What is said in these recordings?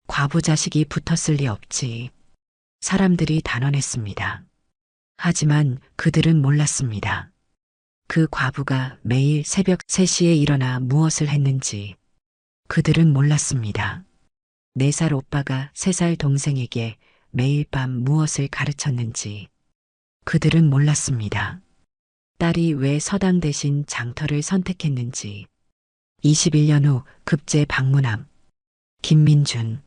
과부 자식이 붙었을 리 없지. 사람들이 단언했습니다. 하지만 그들은 몰랐습니다. 그 과부가 매일 새벽 3시에 일어나 무엇을 했는지 그들은 몰랐습니다. 4살 오빠가 3살 동생에게 매일 밤 무엇을 가르쳤는지 그들은 몰랐습니다. 딸이 왜 서당 대신 장터를 선택했는지 21년 후 급제 방문함. 김민준.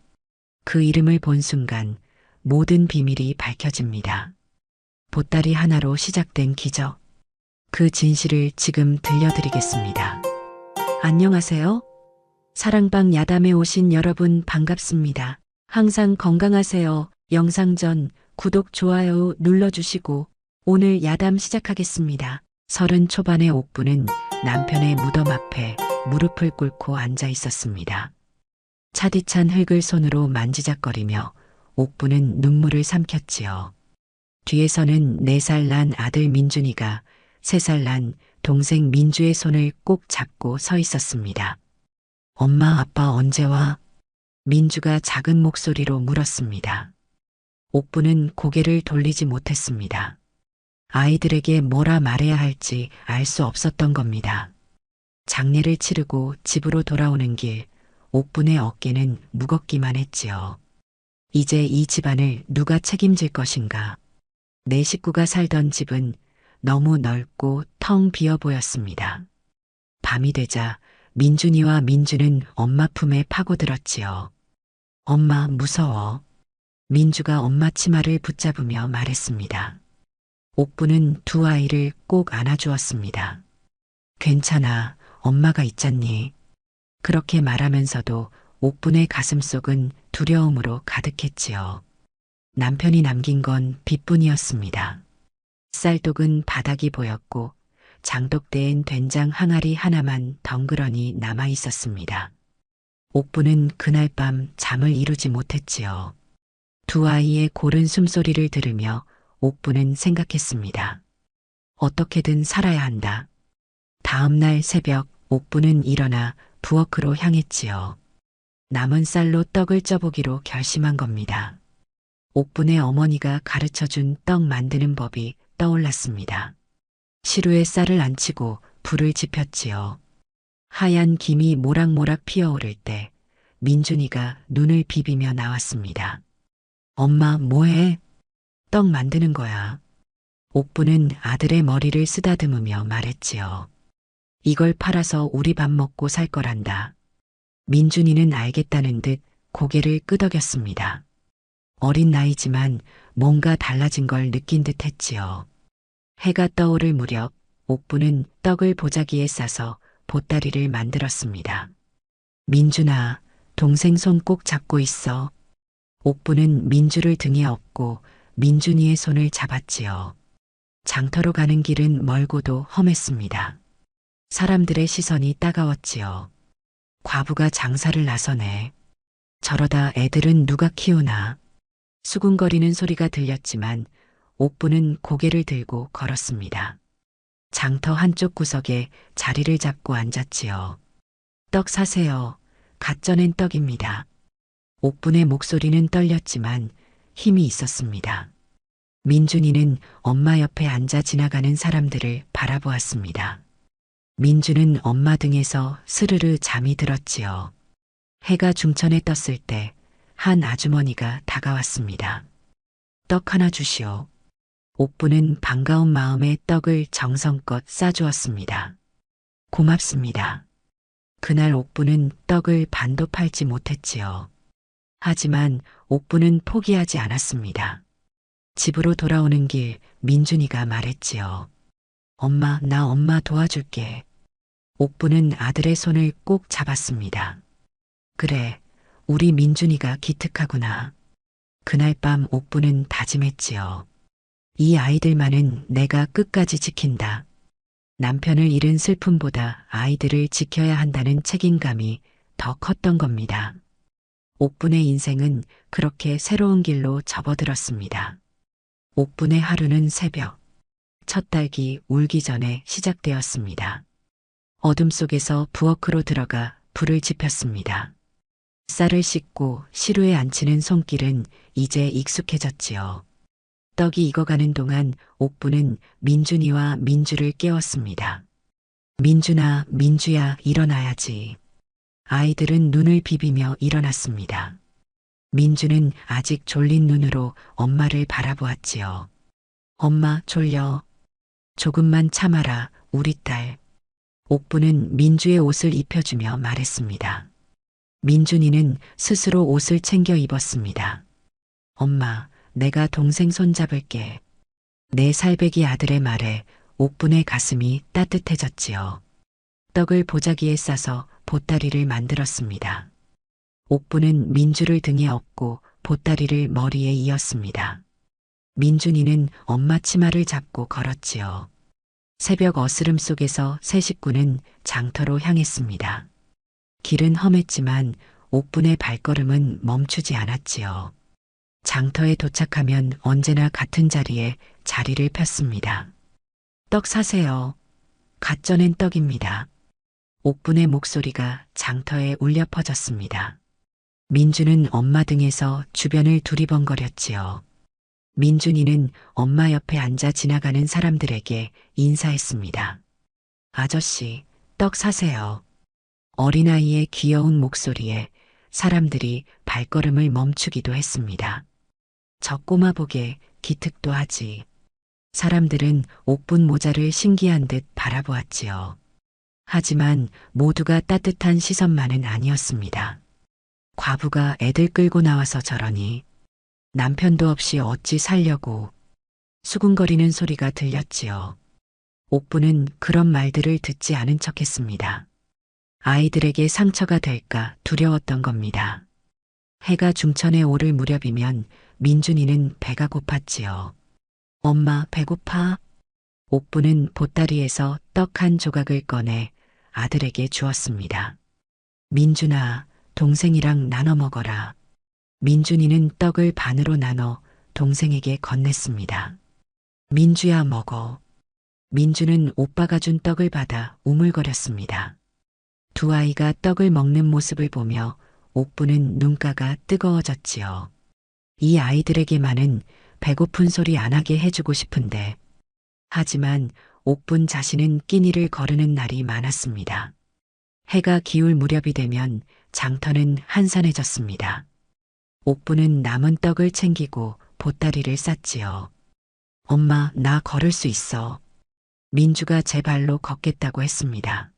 그 이름을 본 순간 모든 비밀이 밝혀집니다. 보따리 하나로 시작된 기적. 그 진실을 지금 들려드리겠습니다. 안녕하세요. 사랑방 야담에 오신 여러분 반갑습니다. 항상 건강하세요. 영상 전 구독, 좋아요 눌러주시고 오늘 야담 시작하겠습니다. 30 초반의 옥부는 남편의 무덤 앞에 무릎을 꿇고 앉아 있었습니다. 차디찬 흙을 손으로 만지작거리며 옥부는 눈물을 삼켰지요. 뒤에서는 4살 난 아들 민준이가 3살 난 동생 민주의 손을 꼭 잡고 서 있었습니다. 엄마, 아빠 언제 와? 민주가 작은 목소리로 물었습니다. 옥부는 고개를 돌리지 못했습니다. 아이들에게 뭐라 말해야 할지 알 수 없었던 겁니다. 장례를 치르고 집으로 돌아오는 길, 옥분의 어깨는 무겁기만 했지요. 이제 이 집안을 누가 책임질 것인가? 4식구가 살던 집은 너무 넓고 텅 비어 보였습니다. 밤이 되자 민준이와 민주는 엄마 품에 파고들었지요. 엄마, 무서워. 민주가 엄마 치마를 붙잡으며 말했습니다. 옥부는 두 아이를 꼭 안아주었습니다. 괜찮아, 엄마가 있잖니. 그렇게 말하면서도 옥분의 가슴속은 두려움으로 가득했지요. 남편이 남긴 건 빚뿐이었습니다. 쌀독은 바닥이 보였고 장독대엔 된장 항아리 하나만 덩그러니 남아 있었습니다. 옥부는 그날 밤 잠을 이루지 못했지요. 두 아이의 고른 숨소리를 들으며 옥부는 생각했습니다. 어떻게든 살아야 한다. 다음 날 새벽 옥부는 일어나 부엌으로 향했지요. 남은 쌀로 떡을 쪄보기로 결심한 겁니다. 옥분의 어머니가 가르쳐준 떡 만드는 법이 떠올랐습니다. 시루에 쌀을 안치고 불을 지폈지요. 하얀 김이 모락모락 피어오를 때 민준이가 눈을 비비며 나왔습니다. 엄마, 뭐해? 떡 만드는 거야. 옥부는 아들의 머리를 쓰다듬으며 말했지요. 이걸 팔아서 우리 밥 먹고 살 거란다. 민준이는 알겠다는 듯 고개를 끄덕였습니다. 어린 나이지만 뭔가 달라진 걸 느낀 듯 했지요. 해가 떠오를 무렵 옥부는 떡을 보자기에 싸서 보따리를 만들었습니다. 민준아, 동생 손 꼭 잡고 있어. 옥부는 민주를 등에 업고 민준이의 손을 잡았지요. 장터로 가는 길은 멀고도 험했습니다. 사람들의 시선이 따가웠지요. 과부가 장사를 나서네. 저러다 애들은 누가 키우나. 수군거리는 소리가 들렸지만 옥부는 고개를 들고 걸었습니다. 장터 한쪽 구석에 자리를 잡고 앉았지요. 떡 사세요. 갓 쪄낸 떡입니다. 옥분의 목소리는 떨렸지만 힘이 있었습니다. 민준이는 엄마 옆에 앉아 지나가는 사람들을 바라보았습니다. 민주는 엄마 등에서 스르르 잠이 들었지요. 해가 중천에 떴을 때 한 아주머니가 다가왔습니다. 떡 하나 주시오. 옥부는 반가운 마음에 떡을 정성껏 싸주었습니다. 고맙습니다. 그날 옥부는 떡을 반도 팔지 못했지요. 하지만 옥부는 포기하지 않았습니다. 집으로 돌아오는 길 민준이가 말했지요. 엄마, 나 엄마 도와줄게. 옥부는 아들의 손을 꼭 잡았습니다. 그래, 우리 민준이가 기특하구나. 그날 밤 옥부는 다짐했지요. 이 아이들만은 내가 끝까지 지킨다. 남편을 잃은 슬픔보다 아이들을 지켜야 한다는 책임감이 더 컸던 겁니다. 옥분의 인생은 그렇게 새로운 길로 접어들었습니다. 옥분의 하루는 새벽, 첫 딸기 울기 전에 시작되었습니다. 어둠 속에서 부엌으로 들어가 불을 지폈습니다. 쌀을 씻고 시루에 앉히는 손길은 이제 익숙해졌지요. 떡이 익어가는 동안 옥부는 민준이와 민주를 깨웠습니다. 민준아, 민주야, 일어나야지. 아이들은 눈을 비비며 일어났습니다. 민주는 아직 졸린 눈으로 엄마를 바라보았지요. 엄마, 졸려. 조금만 참아라, 우리 딸. 옥부는 민주의 옷을 입혀주며 말했습니다. 민준이는 스스로 옷을 챙겨 입었습니다. 엄마, 내가 동생 손 잡을게. 내 살배기 아들의 말에 옥분의 가슴이 따뜻해졌지요. 떡을 보자기에 싸서 보따리를 만들었습니다. 옥분은 민주를 등에 업고 보따리를 머리에 이었습니다. 민준이는 엄마 치마를 잡고 걸었지요. 새벽 어스름 속에서 세 식구는 장터로 향했습니다. 길은 험했지만 옥분의 발걸음은 멈추지 않았지요. 장터에 도착하면 언제나 같은 자리에 자리를 폈습니다. 떡 사세요. 갓 쪄낸 떡입니다. 옥분의 목소리가 장터에 울려 퍼졌습니다. 민주는 엄마 등에서 주변을 두리번거렸지요. 민준이는 엄마 옆에 앉아 지나가는 사람들에게 인사했습니다. 아저씨, 떡 사세요. 어린아이의 귀여운 목소리에 사람들이 발걸음을 멈추기도 했습니다. 저 꼬마 보게 기특도 하지. 사람들은 옥분 모자를 신기한 듯 바라보았지요. 하지만 모두가 따뜻한 시선만은 아니었습니다. 과부가 애들 끌고 나와서 저러니 남편도 없이 어찌 살려고 수군거리는 소리가 들렸지요. 옥부는 그런 말들을 듣지 않은 척했습니다. 아이들에게 상처가 될까 두려웠던 겁니다. 해가 중천에 오를 무렵이면 민준이는 배가 고팠지요. 엄마, 배고파? 옥부는 보따리에서 떡 한 조각을 꺼내 아들에게 주었습니다. 민준아, 동생이랑 나눠 먹어라. 민준이는 떡을 반으로 나눠 동생에게 건넸습니다. 민주야, 먹어. 민주는 오빠가 준 떡을 받아 우물거렸습니다. 두 아이가 떡을 먹는 모습을 보며 옥부는 눈가가 뜨거워졌지요. 이 아이들에게만은 배고픈 소리 안 하게 해주고 싶은데, 하지만 옥분 자신은 끼니를 거르는 날이 많았습니다. 해가 기울 무렵이 되면 장터는 한산해졌습니다. 옥부는 남은 떡을 챙기고 보따리를 쌌지요. 엄마, 나 걸을 수 있어. 민주가 제 발로 걷겠다고 했습니다.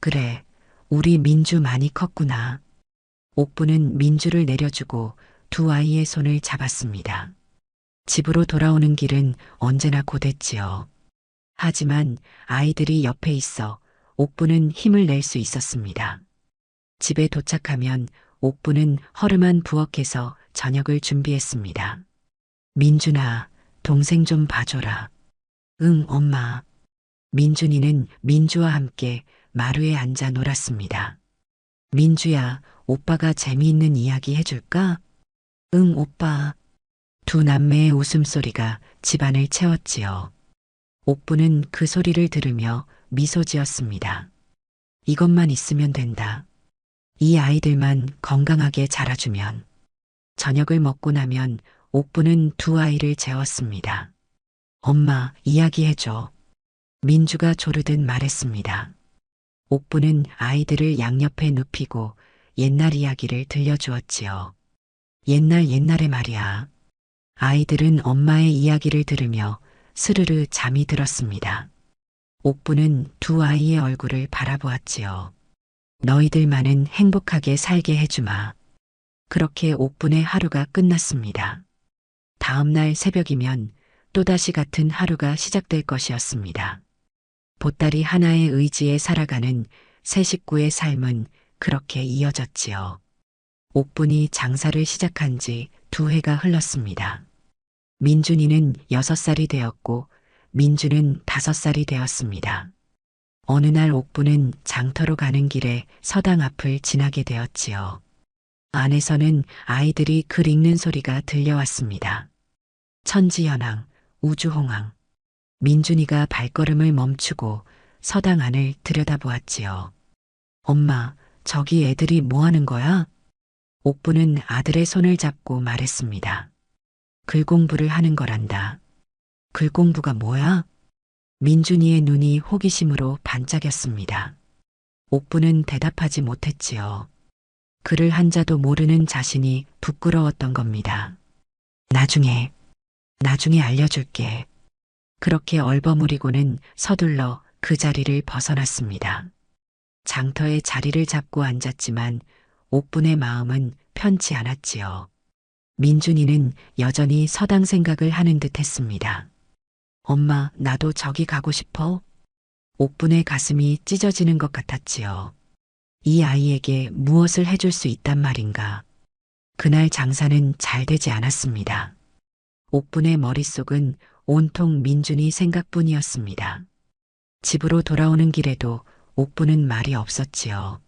그래, 우리 민주 많이 컸구나. 옥부는 민주를 내려주고 두 아이의 손을 잡았습니다. 집으로 돌아오는 길은 언제나 고됐지요. 하지만 아이들이 옆에 있어 옥부는 힘을 낼 수 있었습니다. 집에 도착하면 옥부는 허름한 부엌에서 저녁을 준비했습니다. 민준아, 동생 좀 봐줘라. 응, 엄마. 민준이는 민주와 함께 마루에 앉아 놀았습니다. 민주야, 오빠가 재미있는 이야기 해줄까? 응, 오빠. 두 남매의 웃음소리가 집안을 채웠지요. 옥부는 그 소리를 들으며 미소 지었습니다. 이것만 있으면 된다. 이 아이들만 건강하게 자라주면. 저녁을 먹고 나면 옥부는 두 아이를 재웠습니다. 엄마, 이야기해줘. 민주가 조르듯 말했습니다. 옥부는 아이들을 양옆에 눕히고 옛날 이야기를 들려주었지요. 옛날에 말이야. 아이들은 엄마의 이야기를 들으며 스르르 잠이 들었습니다. 옥부는 두 아이의 얼굴을 바라보았지요. 너희들만은 행복하게 살게 해주마. 그렇게 옥분의 하루가 끝났습니다. 다음 날 새벽이면 또다시 같은 하루가 시작될 것이었습니다. 보따리 하나의 의지에 살아가는 세 식구의 삶은 그렇게 이어졌지요. 옥분이 장사를 시작한 지 2해가 흘렀습니다. 민준이는 6살이 되었고 민주는 5살이 되었습니다. 어느 날 옥부는 장터로 가는 길에 서당 앞을 지나게 되었지요. 안에서는 아이들이 글 읽는 소리가 들려왔습니다. 천지연왕, 우주홍왕. 민준이가 발걸음을 멈추고 서당 안을 들여다보았지요. 엄마, 저기 애들이 뭐 하는 거야? 옥부는 아들의 손을 잡고 말했습니다. 글 공부를 하는 거란다. 글 공부가 뭐야? 민준이의 눈이 호기심으로 반짝였습니다. 옥부는 대답하지 못했지요. 글을 한자도 모르는 자신이 부끄러웠던 겁니다. 나중에 알려줄게. 그렇게 얼버무리고는 서둘러 그 자리를 벗어났습니다. 장터에 자리를 잡고 앉았지만 옥분의 마음은 편치 않았지요. 민준이는 여전히 서당 생각을 하는 듯 했습니다. 엄마, 나도 저기 가고 싶어? 옥분의 가슴이 찢어지는 것 같았지요. 이 아이에게 무엇을 해줄 수 있단 말인가. 그날 장사는 잘 되지 않았습니다. 옥분의 머릿속은 온통 민준이 생각뿐이었습니다. 집으로 돌아오는 길에도 옥분은 말이 없었지요.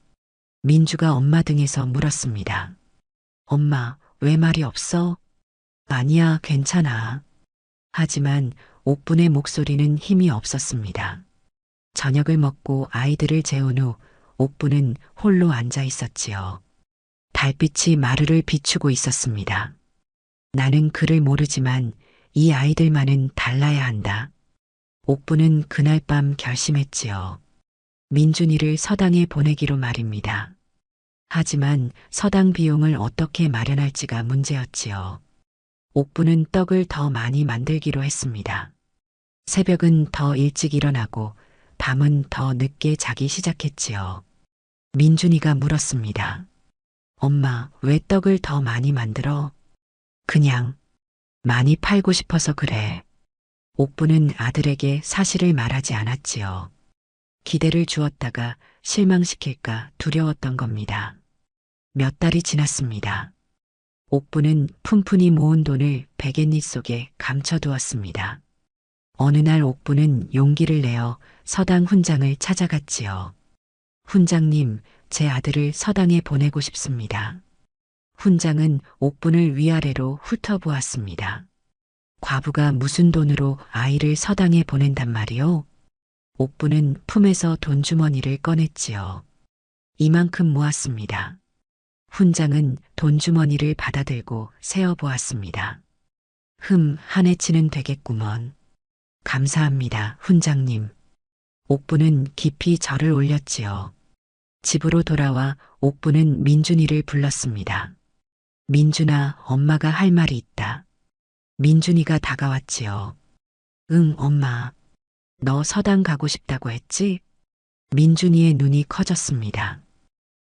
민주가 엄마 등에서 물었습니다. 엄마, 왜 말이 없어? 아니야, 괜찮아. 하지만 옥분의 목소리는 힘이 없었습니다. 저녁을 먹고 아이들을 재운 후 옥분은 홀로 앉아 있었지요. 달빛이 마루를 비추고 있었습니다. 나는 그를 모르지만 이 아이들만은 달라야 한다. 옥분은 그날 밤 결심했지요. 민준이를 서당에 보내기로 말입니다. 하지만 서당 비용을 어떻게 마련할지가 문제였지요. 옥분은 떡을 더 많이 만들기로 했습니다. 새벽은 더 일찍 일어나고 밤은 더 늦게 자기 시작했지요. 민준이가 물었습니다. 엄마, 왜 떡을 더 많이 만들어? 그냥 많이 팔고 싶어서 그래. 옥분은 아들에게 사실을 말하지 않았지요. 기대를 주었다가 실망시킬까 두려웠던 겁니다. 몇 달이 지났습니다. 옥분은 푼푼히 모은 돈을 베갯니 속에 감춰두었습니다. 어느 날 옥분은 용기를 내어 서당 훈장을 찾아갔지요. 훈장님, 제 아들을 서당에 보내고 싶습니다. 훈장은 옥분을 위아래로 훑어보았습니다. 과부가 무슨 돈으로 아이를 서당에 보낸단 말이오? 옥분은 품에서 돈주머니를 꺼냈지요. 이만큼 모았습니다. 훈장은 돈주머니를 받아들고 세어보았습니다. 한 해치는 되겠구먼. 감사합니다, 훈장님. 옥분은 깊이 절을 올렸지요. 집으로 돌아와 옥분은 민준이를 불렀습니다. 민준아, 엄마가 할 말이 있다. 민준이가 다가왔지요. 응, 엄마. 너 서당 가고 싶다고 했지? 민준이의 눈이 커졌습니다.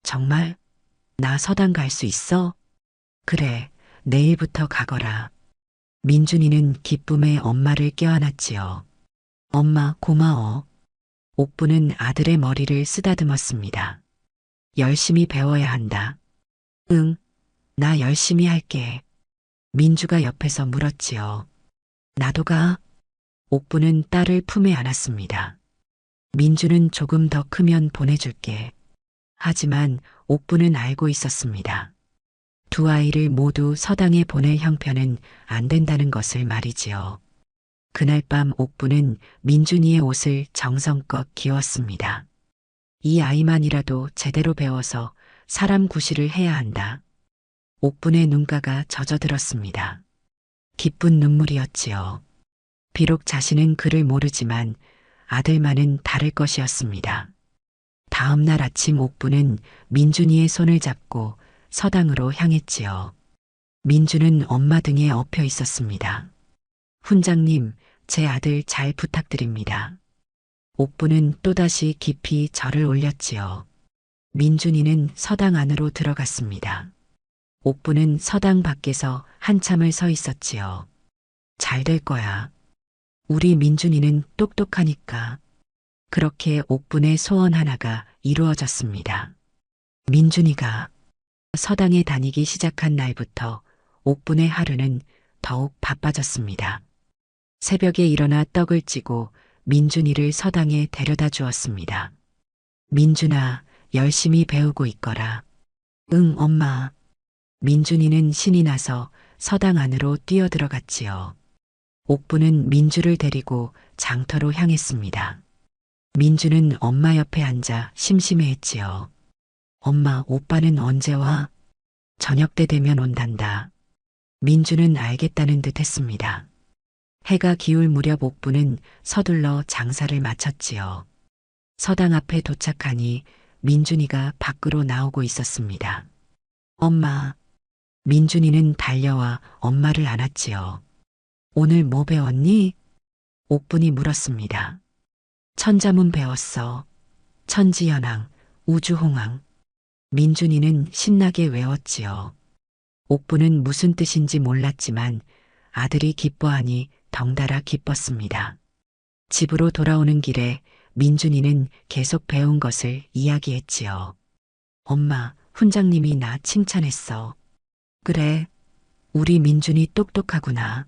정말? 나 서당 갈 수 있어? 그래, 내일부터 가거라. 민준이는 기쁨에 엄마를 껴안았지요. 엄마, 고마워. 옥부는 아들의 머리를 쓰다듬었습니다. 열심히 배워야 한다. 응, 나 열심히 할게. 민주가 옆에서 물었지요. 나도 가. 옥부는 딸을 품에 안았습니다. 민주는 조금 더 크면 보내줄게. 하지만 옥부는 알고 있었습니다. 두 아이를 모두 서당에 보낼 형편은 안 된다는 것을 말이지요. 그날 밤 옥부는 민준이의 옷을 정성껏 기웠습니다. 이 아이만이라도 제대로 배워서 사람 구실을 해야 한다. 옥분의 눈가가 젖어들었습니다. 기쁜 눈물이었지요. 비록 자신은 그를 모르지만 아들만은 다를 것이었습니다. 다음 날 아침 옥부는 민준이의 손을 잡고 서당으로 향했지요. 민주는 엄마 등에 엎여 있었습니다. 훈장님, 제 아들 잘 부탁드립니다. 옥부는 또다시 깊이 절을 올렸지요. 민준이는 서당 안으로 들어갔습니다. 옥부는 서당 밖에서 한참을 서 있었지요. 잘 될 거야. 우리 민준이는 똑똑하니까. 그렇게 옥분의 소원 하나가 이루어졌습니다. 민준이가 서당에 다니기 시작한 날부터 옥분의 하루는 더욱 바빠졌습니다. 새벽에 일어나 떡을 찌고 민준이를 서당에 데려다 주었습니다. 민준아, 열심히 배우고 있거라. 응, 엄마. 민준이는 신이 나서 서당 안으로 뛰어들어갔지요. 옥부는 민주를 데리고 장터로 향했습니다. 민주는 엄마 옆에 앉아 심심해했지요. 엄마, 오빠는 언제 와? 저녁 때 되면 온단다. 민주는 알겠다는 듯 했습니다. 해가 기울 무렵 옥부는 서둘러 장사를 마쳤지요. 서당 앞에 도착하니 민준이가 밖으로 나오고 있었습니다. 엄마. 민준이는 달려와 엄마를 안았지요. 오늘 뭐 배웠니? 옥분이 물었습니다. 천자문 배웠어. 천지현황, 우주홍황. 민준이는 신나게 외웠지요. 옥부는 무슨 뜻인지 몰랐지만 아들이 기뻐하니 덩달아 기뻤습니다. 집으로 돌아오는 길에 민준이는 계속 배운 것을 이야기했지요. 엄마, 훈장님이 나 칭찬했어. 그래, 우리 민준이 똑똑하구나.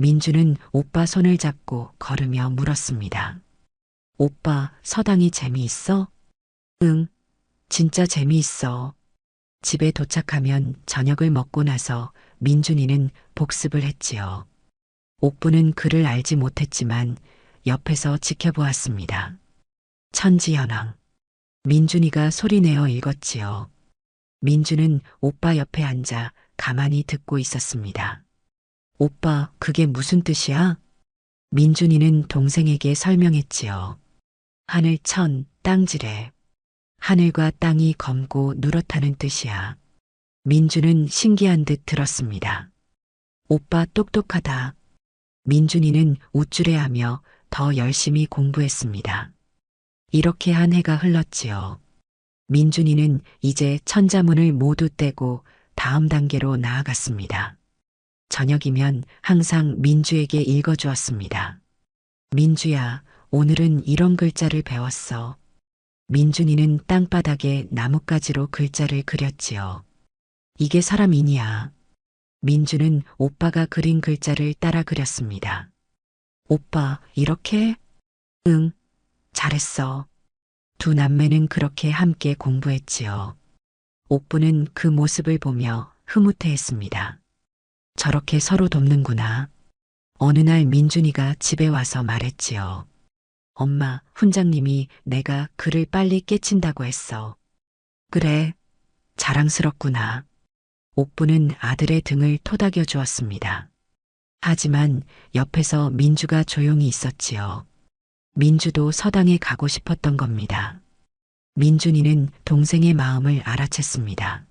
민주는 오빠 손을 잡고 걸으며 물었습니다. 오빠, 서당이 재미있어? 응, 진짜 재미있어. 집에 도착하면 저녁을 먹고 나서 민준이는 복습을 했지요. 옥부는 글을 알지 못했지만 옆에서 지켜보았습니다. 천지현황. 민준이가 소리내어 읽었지요. 민주는 오빠 옆에 앉아 가만히 듣고 있었습니다. 오빠, 그게 무슨 뜻이야? 민준이는 동생에게 설명했지요. 하늘 천, 땅지래. 하늘과 땅이 검고 누렇다는 뜻이야. 민주는 신기한 듯 들었습니다. 오빠 똑똑하다. 민준이는 우쭐해하며 더 열심히 공부했습니다. 이렇게 한 해가 흘렀지요. 민준이는 이제 천자문을 모두 떼고 다음 단계로 나아갔습니다. 저녁이면 항상 민주에게 읽어주었습니다. 민주야, 오늘은 이런 글자를 배웠어. 민준이는 땅바닥에 나뭇가지로 글자를 그렸지요. 이게 사람이냐? 민주는 오빠가 그린 글자를 따라 그렸습니다. 오빠, 이렇게? 응, 잘했어. 두 남매는 그렇게 함께 공부했지요. 옥부는 그 모습을 보며 흐뭇해했습니다. 저렇게 서로 돕는구나. 어느 날 민준이가 집에 와서 말했지요. 엄마, 훈장님이 내가 글을 빨리 깨친다고 했어. 그래, 자랑스럽구나. 옥부는 아들의 등을 토닥여 주었습니다. 하지만 옆에서 민주가 조용히 있었지요. 민주도 서당에 가고 싶었던 겁니다. 민준이는 동생의 마음을 알아챘습니다.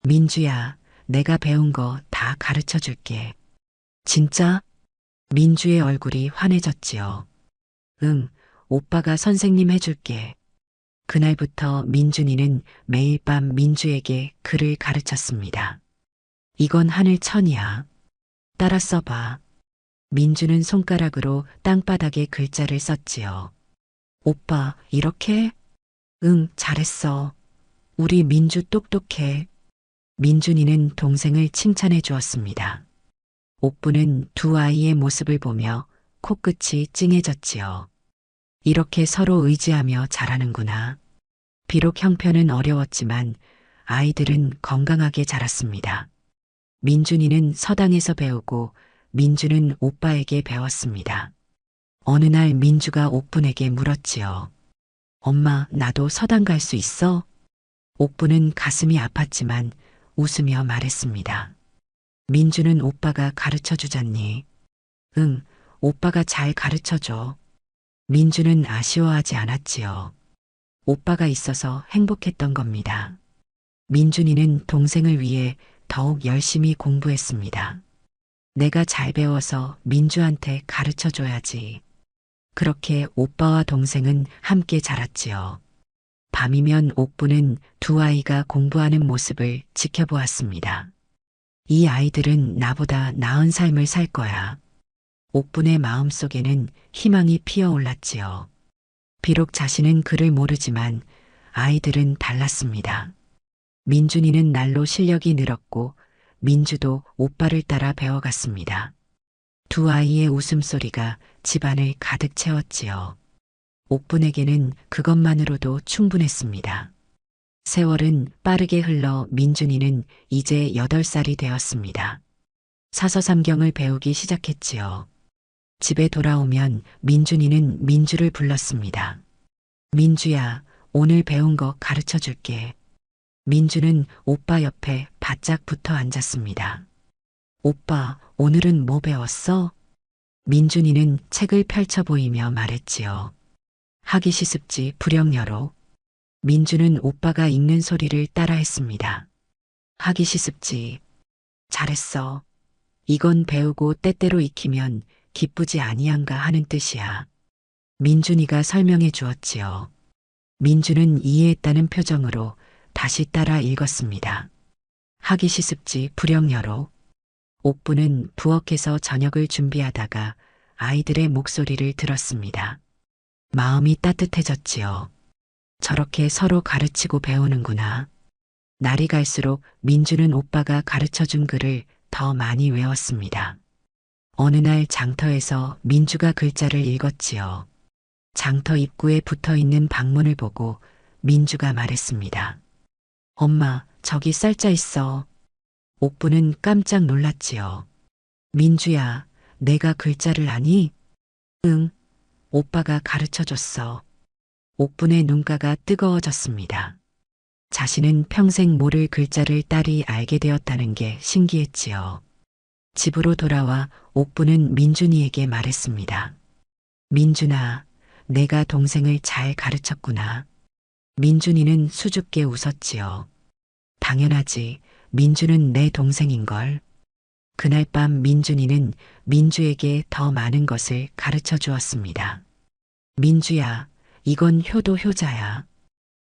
민주야, 내가 배운 거 다 가르쳐 줄게. 진짜? 민주의 얼굴이 환해졌지요. 응, 오빠가 선생님 해줄게. 그날부터 민준이는 매일 밤 민주에게 글을 가르쳤습니다. 이건 하늘천이야. 따라 써봐. 민주는 손가락으로 땅바닥에 글자를 썼지요. 오빠, 이렇게? 응, 잘했어. 우리 민주 똑똑해. 민준이는 동생을 칭찬해 주었습니다. 옥부는 두 아이의 모습을 보며 코끝이 찡해졌지요. 이렇게 서로 의지하며 자라는구나. 비록 형편은 어려웠지만 아이들은 건강하게 자랐습니다. 민준이는 서당에서 배우고 민주는 오빠에게 배웠습니다. 어느 날 민주가 옥분에게 물었지요. 엄마, 나도 서당 갈 수 있어? 옥분은 가슴이 아팠지만 웃으며 말했습니다. 민주는 오빠가 가르쳐 주잖니. 응, 오빠가 잘 가르쳐 줘. 민주는 아쉬워하지 않았지요. 오빠가 있어서 행복했던 겁니다. 민준이는 동생을 위해 더욱 열심히 공부했습니다. 내가 잘 배워서 민주한테 가르쳐 줘야지. 그렇게 오빠와 동생은 함께 자랐지요. 밤이면 옥부는 두 아이가 공부하는 모습을 지켜보았습니다. 이 아이들은 나보다 나은 삶을 살 거야. 옥분의 마음속에는 희망이 피어올랐지요. 비록 자신은 글을 모르지만 아이들은 달랐습니다. 민준이는 날로 실력이 늘었고 민주도 오빠를 따라 배워갔습니다. 두 아이의 웃음소리가 집안을 가득 채웠지요. 옥분에게는 그것만으로도 충분했습니다. 세월은 빠르게 흘러 민준이는 이제 8살이 되었습니다. 사서삼경을 배우기 시작했지요. 집에 돌아오면 민준이는 민주를 불렀습니다. 민주야, 오늘 배운 거 가르쳐 줄게. 민주는 오빠 옆에 바짝 붙어 앉았습니다. 오빠, 오늘은 뭐 배웠어? 민준이는 책을 펼쳐 보이며 말했지요. 하기시습지 불영여로. 민주는 오빠가 읽는 소리를 따라했습니다. 하기시습지. 잘했어. 이건 배우고 때때로 익히면 기쁘지 아니한가 하는 뜻이야. 민준이가 설명해 주었지요. 민주는 이해했다는 표정으로 다시 따라 읽었습니다. 하기시습지 불영여로. 옥부는 부엌에서 저녁을 준비하다가 아이들의 목소리를 들었습니다. 마음이 따뜻해졌지요. 저렇게 서로 가르치고 배우는구나. 날이 갈수록 민주는 오빠가 가르쳐준 글을 더 많이 외웠습니다. 어느 날 장터에서 민주가 글자를 읽었지요. 장터 입구에 붙어 있는 방문을 보고 민주가 말했습니다. 엄마, 저기 쌀자 있어. 옥부는 깜짝 놀랐지요. 민주야, 내가 글자를 아니? 응, 오빠가 가르쳐줬어. 옥분의 눈가가 뜨거워졌습니다. 자신은 평생 모를 글자를 딸이 알게 되었다는 게 신기했지요. 집으로 돌아와 옥부는 민준이에게 말했습니다. 민준아, 내가 동생을 잘 가르쳤구나. 민준이는 수줍게 웃었지요. 당연하지, 민주는 내 동생인걸. 그날 밤 민준이는 민주에게 더 많은 것을 가르쳐 주었습니다. 민주야, 이건 효도 효자야.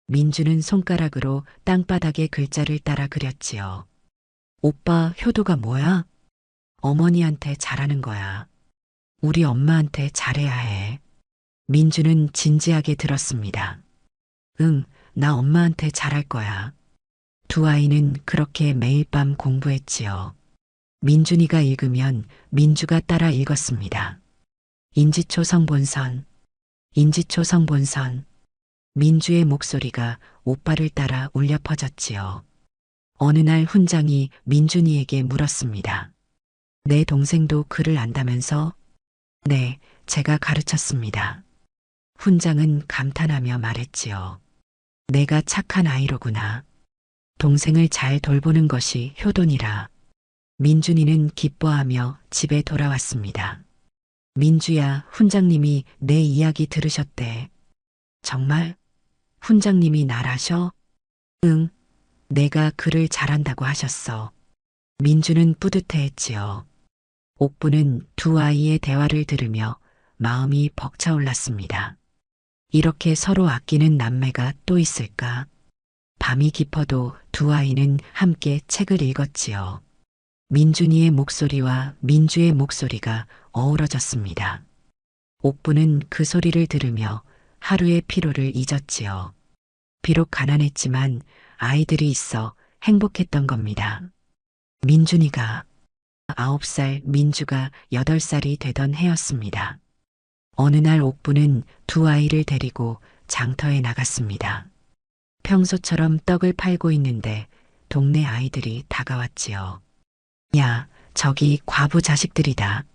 민주는 손가락으로 땅바닥에 글자를 따라 그렸지요. 오빠, 효도가 뭐야? 어머니한테 잘하는 거야. 우리 엄마한테 잘해야 해. 민주는 진지하게 들었습니다. 응, 나 엄마한테 잘할 거야. 두 아이는 그렇게 매일 밤 공부했지요. 민준이가 읽으면 민주가 따라 읽었습니다. 인지초 성본선, 인지초 성본선. 민주의 목소리가 오빠를 따라 울려 퍼졌지요. 어느 날 훈장이 민준이에게 물었습니다. 내 동생도 글을 안다면서? 네, 제가 가르쳤습니다. 훈장은 감탄하며 말했지요. 내가 착한 아이로구나. 동생을 잘 돌보는 것이 효도니라. 민준이는 기뻐하며 집에 돌아왔습니다. 민주야, 훈장님이 내 이야기 들으셨대. 정말? 훈장님이 날 아셔? 응, 내가 글을 잘한다고 하셨어. 민주는 뿌듯해했지요. 옥부는 두 아이의 대화를 들으며 마음이 벅차올랐습니다. 이렇게 서로 아끼는 남매가 또 있을까? 밤이 깊어도 두 아이는 함께 책을 읽었지요. 민준이의 목소리와 민주의 목소리가 어우러졌습니다. 옥부는 그 소리를 들으며 하루의 피로를 잊었지요. 비록 가난했지만 아이들이 있어 행복했던 겁니다. 민준이가 9살, 민주가 8살이 되던 해였습니다. 어느 날 옥부는 두 아이를 데리고 장터에 나갔습니다. 평소처럼 떡을 팔고 있는데 동네 아이들이 다가왔지요. 야, 저기 과부 자식들이다.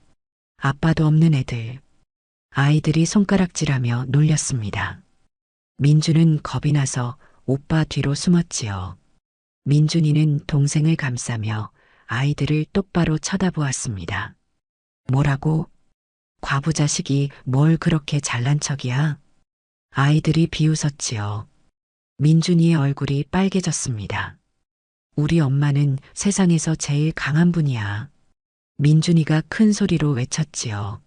아빠도 없는 애들. 아이들이 손가락질하며 놀렸습니다. 민주는 겁이 나서 오빠 뒤로 숨었지요. 민준이는 동생을 감싸며 아이들을 똑바로 쳐다보았습니다. 뭐라고? 과부 자식이 뭘 그렇게 잘난 척이야? 아이들이 비웃었지요. 민준이의 얼굴이 빨개졌습니다. 우리 엄마는 세상에서 제일 강한 분이야. 민준이가 큰 소리로 외쳤지요.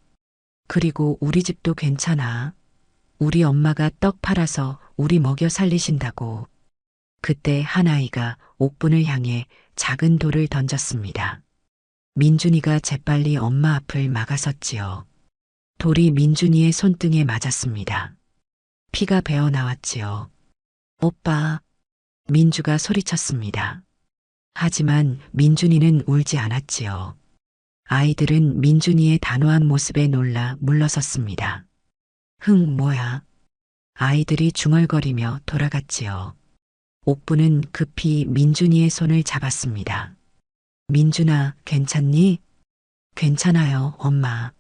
그리고 우리 집도 괜찮아. 우리 엄마가 떡 팔아서 우리 먹여 살리신다고. 그때 한 아이가 옥분을 향해 작은 돌을 던졌습니다. 민준이가 재빨리 엄마 앞을 막아섰지요. 돌이 민준이의 손등에 맞았습니다. 피가 배어 나왔지요. 오빠. 민주가 소리쳤습니다. 하지만 민준이는 울지 않았지요. 아이들은 민준이의 단호한 모습에 놀라 물러섰습니다. 흥, 뭐야. 아이들이 중얼거리며 돌아갔지요. 옥부는 급히 민준이의 손을 잡았습니다. 민준아, 괜찮니? 괜찮아요, 엄마.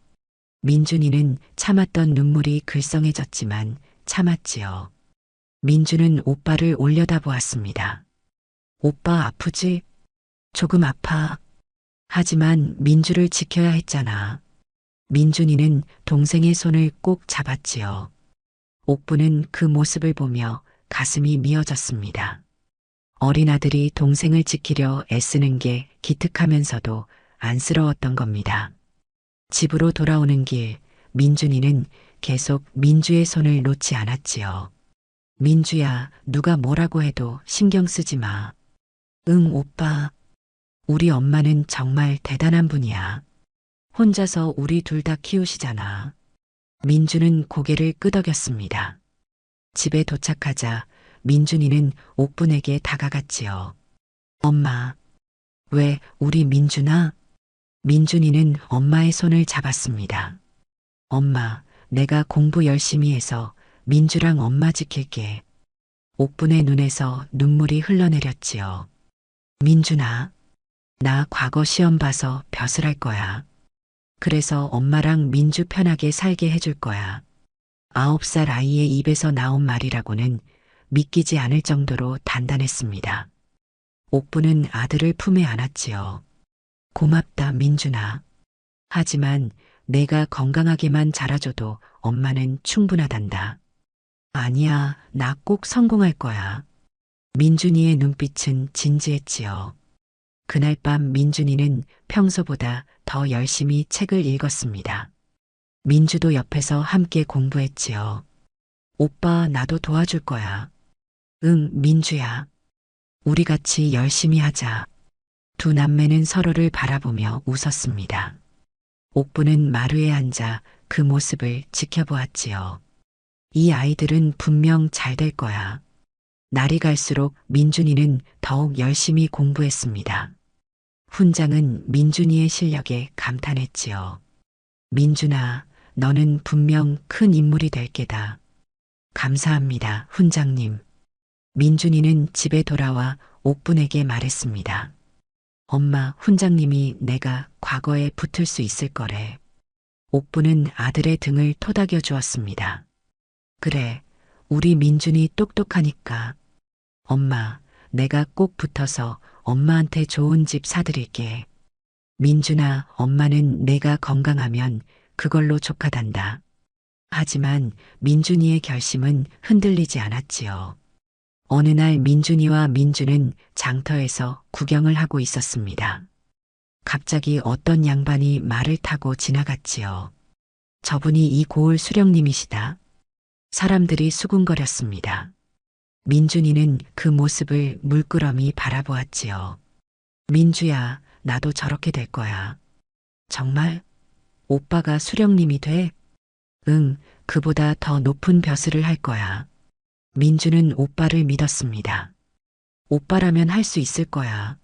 민준이는 참았던 눈물이 글썽해졌지만 참았지요. 민주는 오빠를 올려다보았습니다. 오빠 아프지? 조금 아파. 하지만 민주를 지켜야 했잖아. 민준이는 동생의 손을 꼭 잡았지요. 옥부는 그 모습을 보며 가슴이 미어졌습니다. 어린 아들이 동생을 지키려 애쓰는 게 기특하면서도 안쓰러웠던 겁니다. 집으로 돌아오는 길, 민준이는 계속 민주의 손을 놓지 않았지요. 민주야, 누가 뭐라고 해도 신경 쓰지 마. 응, 오빠. 우리 엄마는 정말 대단한 분이야. 혼자서 우리 둘 다 키우시잖아. 민주는 고개를 끄덕였습니다. 집에 도착하자 민준이는 옥분에게 다가갔지요. 엄마, 왜 우리 민준아? 민준이는 엄마의 손을 잡았습니다. 엄마, 내가 공부 열심히 해서 민주랑 엄마 지킬게. 옥분의 눈에서 눈물이 흘러내렸지요. 민준아, 나 과거 시험 봐서 벼슬할 거야. 그래서 엄마랑 민주 편하게 살게 해줄 거야. 9살 아이의 입에서 나온 말이라고는 믿기지 않을 정도로 단단했습니다. 옥부는 아들을 품에 안았지요. 고맙다, 민준아. 하지만 내가 건강하게만 자라줘도 엄마는 충분하단다. 아니야, 나 꼭 성공할 거야. 민준이의 눈빛은 진지했지요. 그날 밤 민준이는 평소보다 더 열심히 책을 읽었습니다. 민주도 옆에서 함께 공부했지요. 오빠, 나도 도와줄 거야. 응, 민주야. 우리 같이 열심히 하자. 두 남매는 서로를 바라보며 웃었습니다. 옥부는 마루에 앉아 그 모습을 지켜보았지요. 이 아이들은 분명 잘 될 거야. 날이 갈수록 민준이는 더욱 열심히 공부했습니다. 훈장은 민준이의 실력에 감탄했지요. 민준아, 너는 분명 큰 인물이 될 게다. 감사합니다, 훈장님. 민준이는 집에 돌아와 옥분에게 말했습니다. 엄마, 훈장님이 내가 과거에 붙을 수 있을 거래. 옥분은 아들의 등을 토닥여 주었습니다. 그래, 우리 민준이 똑똑하니까. 엄마, 내가 꼭 붙어서 엄마한테 좋은 집 사드릴게. 민준아, 엄마는 내가 건강하면 그걸로 족하단다. 하지만 민준이의 결심은 흔들리지 않았지요. 어느 날 민준이와 민주는 장터에서 구경을 하고 있었습니다. 갑자기 어떤 양반이 말을 타고 지나갔지요. 저분이 이 고을 수령님이시다. 사람들이 수군거렸습니다. 민준이는 그 모습을 물끄러미 바라보았지요. 민주야, 나도 저렇게 될 거야. 정말? 오빠가 수령님이 돼? 응, 그보다 더 높은 벼슬을 할 거야. 민주는 오빠를 믿었습니다. 오빠라면 할 수 있을 거야.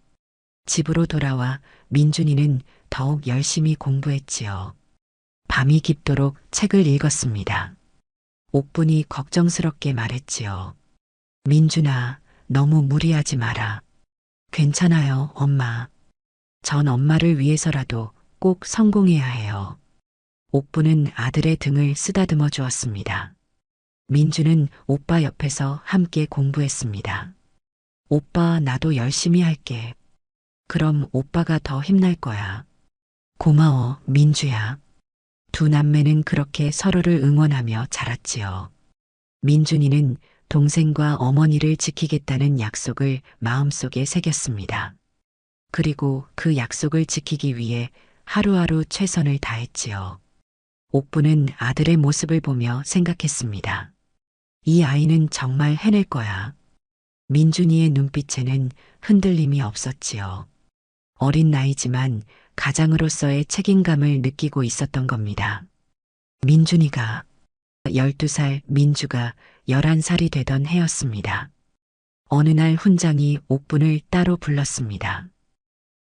집으로 돌아와 민준이는 더욱 열심히 공부했지요. 밤이 깊도록 책을 읽었습니다. 옥분이 걱정스럽게 말했지요. 민준아, 너무 무리하지 마라. 괜찮아요, 엄마. 전 엄마를 위해서라도 꼭 성공해야 해요. 옥부는 아들의 등을 쓰다듬어 주었습니다. 민주는 오빠 옆에서 함께 공부했습니다. 오빠, 나도 열심히 할게. 그럼 오빠가 더 힘날 거야. 고마워, 민주야. 두 남매는 그렇게 서로를 응원하며 자랐지요. 민준이는 동생과 어머니를 지키겠다는 약속을 마음속에 새겼습니다. 그리고 그 약속을 지키기 위해 하루하루 최선을 다했지요. 옥부는 아들의 모습을 보며 생각했습니다. 이 아이는 정말 해낼 거야. 민준이의 눈빛에는 흔들림이 없었지요. 어린 나이지만 가장으로서의 책임감을 느끼고 있었던 겁니다. 민준이가 12살, 민주가 11살이 되던 해였습니다. 어느 날 훈장이 옥분을 따로 불렀습니다.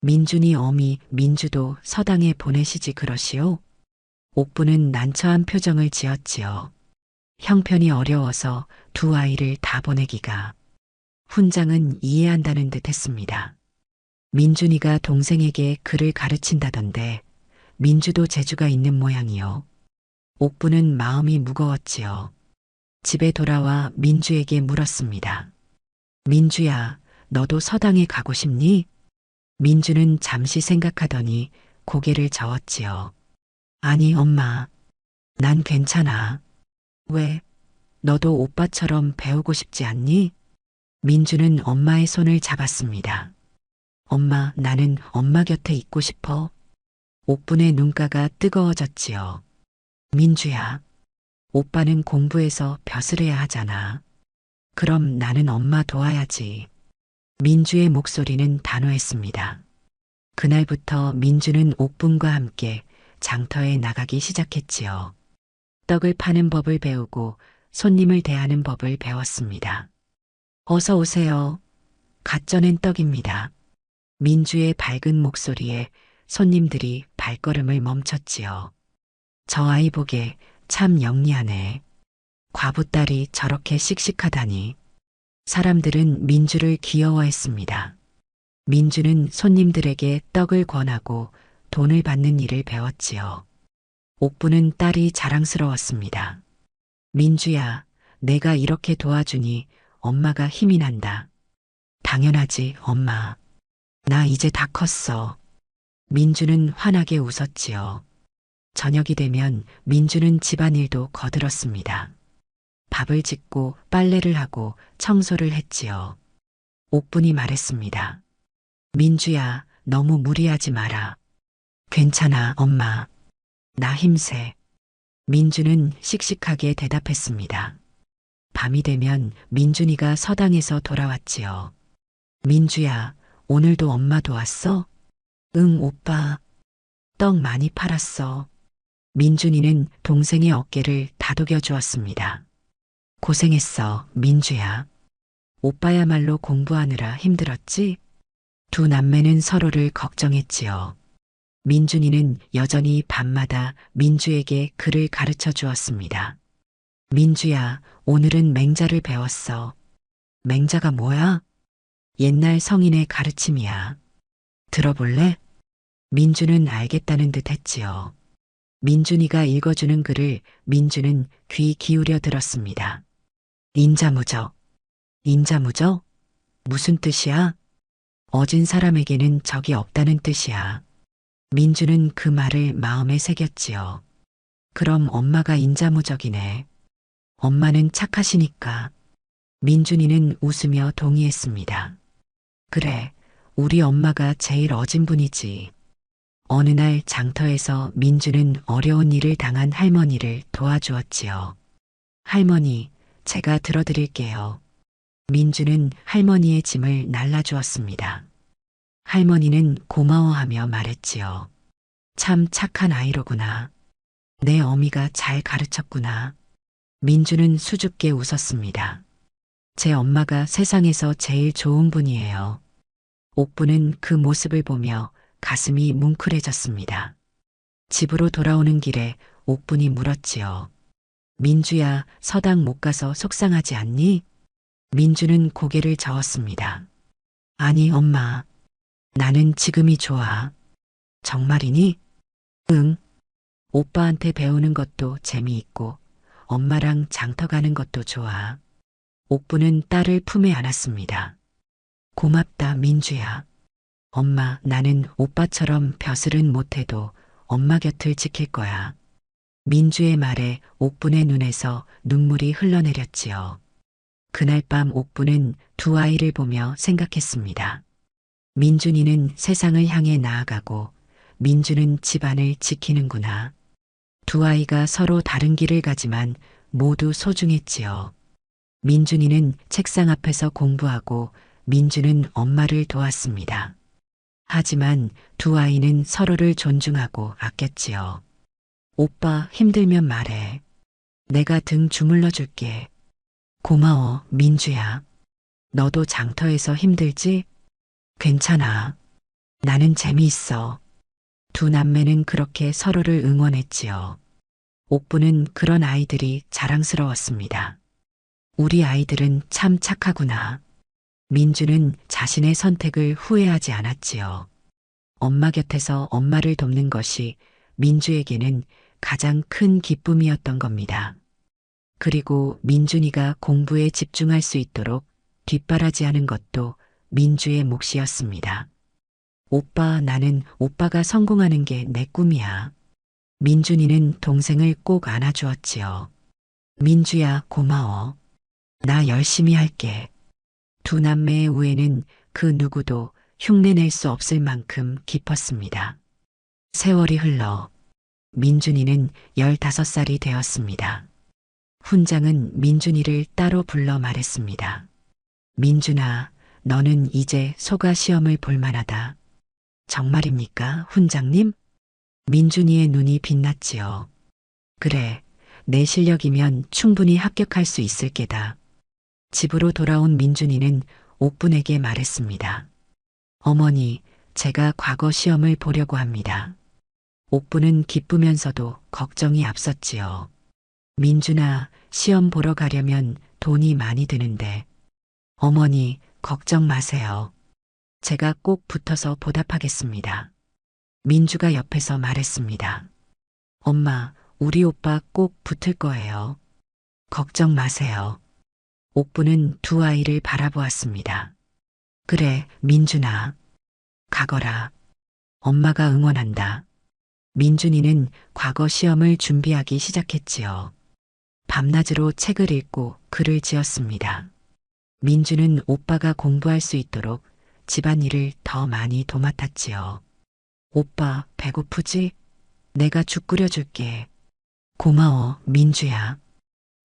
민준이 어미, 민주도 서당에 보내시지 그러시오? 옥분은 난처한 표정을 지었지요. 형편이 어려워서 두 아이를 다 보내기가. 훈장은 이해한다는 듯 했습니다. 민준이가 동생에게 글을 가르친다던데 민주도 재주가 있는 모양이요. 옥부는 마음이 무거웠지요. 집에 돌아와 민주에게 물었습니다. 민주야, 너도 서당에 가고 싶니? 민주는 잠시 생각하더니 고개를 저었지요. 아니, 엄마. 난 괜찮아. 왜? 너도 오빠처럼 배우고 싶지 않니? 민주는 엄마의 손을 잡았습니다. 엄마, 나는 엄마 곁에 있고 싶어. 옥분의 눈가가 뜨거워졌지요. 민주야, 오빠는 공부해서 벼슬 해야 하잖아. 그럼 나는 엄마 도와야지. 민주의 목소리는 단호했습니다. 그날부터 민주는 옥분과 함께 장터에 나가기 시작했지요. 떡을 파는 법을 배우고 손님을 대하는 법을 배웠습니다. 어서 오세요. 갓 쪄낸 떡입니다. 민주의 밝은 목소리에 손님들이 발걸음을 멈췄지요. 저 아이 보게 참 영리하네. 과부딸이 저렇게 씩씩하다니. 사람들은 민주를 귀여워했습니다. 민주는 손님들에게 떡을 권하고 돈을 받는 일을 배웠지요. 옥부는 딸이 자랑스러웠습니다. 민주야, 내가 이렇게 도와주니 엄마가 힘이 난다. 당연하지, 엄마. 나 이제 다 컸어. 민주는 환하게 웃었지요. 저녁이 되면 민주는 집안일도 거들었습니다. 밥을 짓고 빨래를 하고 청소를 했지요. 옥분이 말했습니다. 민주야, 너무 무리하지 마라. 괜찮아, 엄마. 나 힘세. 민주는 씩씩하게 대답했습니다. 밤이 되면 민준이가 서당에서 돌아왔지요. 민주야, 오늘도 엄마 도왔어? 응, 오빠. 떡 많이 팔았어. 민준이는 동생의 어깨를 다독여 주었습니다. 고생했어, 민주야. 오빠야말로 공부하느라 힘들었지? 두 남매는 서로를 걱정했지요. 민준이는 여전히 밤마다 민주에게 글을 가르쳐 주었습니다. 민주야, 오늘은 맹자를 배웠어. 맹자가 뭐야? 옛날 성인의 가르침이야. 들어볼래? 민주는 알겠다는 듯 했지요. 민준이가 읽어주는 글을 민주는 귀 기울여 들었습니다. 인자무적. 인자무적? 무슨 뜻이야? 어진 사람에게는 적이 없다는 뜻이야. 민주는 그 말을 마음에 새겼지요. 그럼 엄마가 인자무적이네. 엄마는 착하시니까. 민준이는 웃으며 동의했습니다. 그래, 우리 엄마가 제일 어진 분이지. 어느 날 장터에서 민주는 어려운 일을 당한 할머니를 도와주었지요. 할머니, 제가 들어드릴게요. 민주는 할머니의 짐을 날라주었습니다. 할머니는 고마워하며 말했지요. 참 착한 아이로구나. 내 어미가 잘 가르쳤구나. 민주는 수줍게 웃었습니다. 제 엄마가 세상에서 제일 좋은 분이에요. 옥부는 그 모습을 보며 가슴이 뭉클해졌습니다. 집으로 돌아오는 길에 옥분이 물었지요. 민주야, 서당 못 가서 속상하지 않니? 민주는 고개를 저었습니다. 아니, 엄마. 나는 지금이 좋아. 정말이니? 응. 오빠한테 배우는 것도 재미있고 엄마랑 장터 가는 것도 좋아. 옥부는 딸을 품에 안았습니다. 고맙다, 민주야. 엄마, 나는 오빠처럼 벼슬은 못해도 엄마 곁을 지킬 거야. 민주의 말에 옥분의 눈에서 눈물이 흘러내렸지요. 그날 밤 옥분은 두 아이를 보며 생각했습니다. 민준이는 세상을 향해 나아가고 민주는 집안을 지키는구나. 두 아이가 서로 다른 길을 가지만 모두 소중했지요. 민준이는 책상 앞에서 공부하고 민주는 엄마를 도왔습니다. 하지만 두 아이는 서로를 존중하고 아꼈지요. 오빠 힘들면 말해. 내가 등 주물러 줄게. 고마워, 민주야. 너도 장터에서 힘들지? 괜찮아. 나는 재미있어. 두 남매는 그렇게 서로를 응원했지요. 옥부는 그런 아이들이 자랑스러웠습니다. 우리 아이들은 참 착하구나. 민주는 자신의 선택을 후회하지 않았지요. 엄마 곁에서 엄마를 돕는 것이 민주에게는 가장 큰 기쁨이었던 겁니다. 그리고 민준이가 공부에 집중할 수 있도록 뒷바라지하는 것도 민주의 몫이었습니다. 오빠, 나는 오빠가 성공하는 게 내 꿈이야. 민준이는 동생을 꼭 안아주었지요. 민주야, 고마워. 나 열심히 할게. 두 남매의 우애는 그 누구도 흉내낼 수 없을 만큼 깊었습니다. 세월이 흘러 민준이는 15살이 되었습니다. 훈장은 민준이를 따로 불러 말했습니다. 민준아, 너는 이제 소가 시험을 볼 만하다. 정말입니까, 훈장님? 민준이의 눈이 빛났지요. 그래, 내 실력이면 충분히 합격할 수 있을 게다. 집으로 돌아온 민준이는 옥분에게 말했습니다. 어머니, 제가 과거 시험을 보려고 합니다. 옥분은 기쁘면서도 걱정이 앞섰지요. 민준아, 시험 보러 가려면 돈이 많이 드는데. 어머니, 걱정 마세요. 제가 꼭 붙어서 보답하겠습니다. 민주가 옆에서 말했습니다. 엄마, 우리 오빠 꼭 붙을 거예요. 걱정 마세요. 옥부는 두 아이를 바라보았습니다. 그래, 민준아. 가거라. 엄마가 응원한다. 민준이는 과거 시험을 준비하기 시작했지요. 밤낮으로 책을 읽고 글을 지었습니다. 민주는 오빠가 공부할 수 있도록 집안일을 더 많이 도맡았지요. 오빠, 배고프지? 내가 죽 끓여줄게. 고마워, 민주야.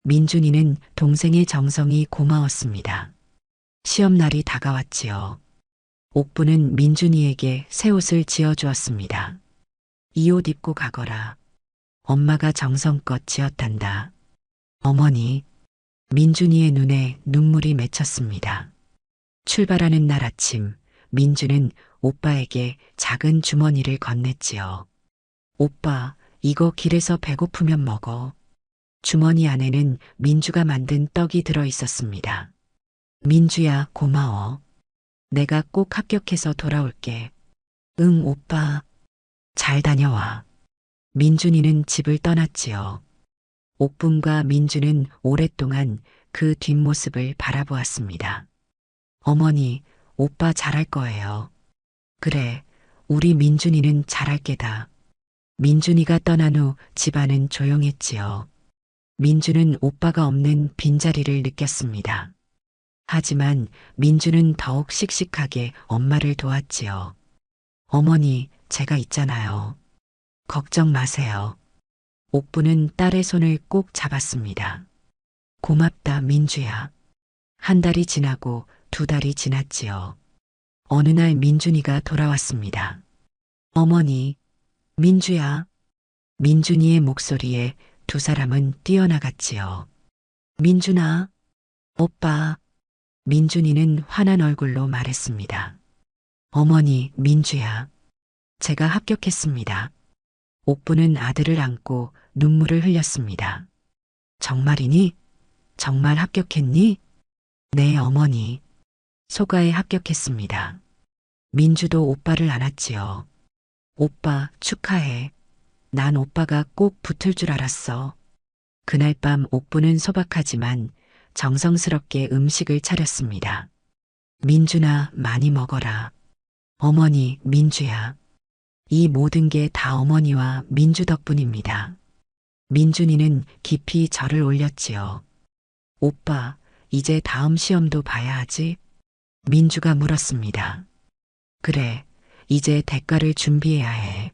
민준이는 동생의 정성이 고마웠습니다. 시험날이 다가왔지요. 옥부는 민준이에게 새 옷을 지어주었습니다. 이 옷 입고 가거라. 엄마가 정성껏 지었단다. 어머니, 민준이의 눈에 눈물이 맺혔습니다. 출발하는 날 아침, 민주는 오빠에게 작은 주머니를 건넸지요. 오빠, 이거 길에서 배고프면 먹어. 주머니 안에는 민주가 만든 떡이 들어 있었습니다. 민주야, 고마워. 내가 꼭 합격해서 돌아올게. 응, 오빠. 잘 다녀와. 민준이는 집을 떠났지요. 옥분과 민주는 오랫동안 그 뒷모습을 바라보았습니다. 어머니, 오빠 잘할 거예요. 그래, 우리 민준이는 잘할 게다. 민준이가 떠난 후 집안은 조용했지요. 민주는 오빠가 없는 빈자리를 느꼈습니다. 하지만 민주는 더욱 씩씩하게 엄마를 도왔지요. 어머니, 제가 있잖아요. 걱정 마세요. 옥부는 딸의 손을 꼭 잡았습니다. 고맙다, 민주야. 한 달이 지나고 두 달이 지났지요. 어느 날 민준이가 돌아왔습니다. 어머니, 민주야. 민준이의 목소리에 두 사람은 뛰어나갔지요. 민준아, 오빠. 민준이는 환한 얼굴로 말했습니다. 어머니, 민주야. 제가 합격했습니다. 옥부는 아들을 안고 눈물을 흘렸습니다. 정말이니? 정말 합격했니? 네, 어머니. 소가에 합격했습니다. 민주도 오빠를 안았지요. 오빠, 축하해. 난 오빠가 꼭 붙을 줄 알았어. 그날 밤 옥부는 소박하지만 정성스럽게 음식을 차렸습니다. 민준아, 많이 먹어라. 어머니, 민주야. 이 모든 게 다 어머니와 민주 덕분입니다. 민준이는 깊이 절을 올렸지요. 오빠, 이제 다음 시험도 봐야 하지? 민주가 물었습니다. 그래, 이제 대가를 준비해야 해.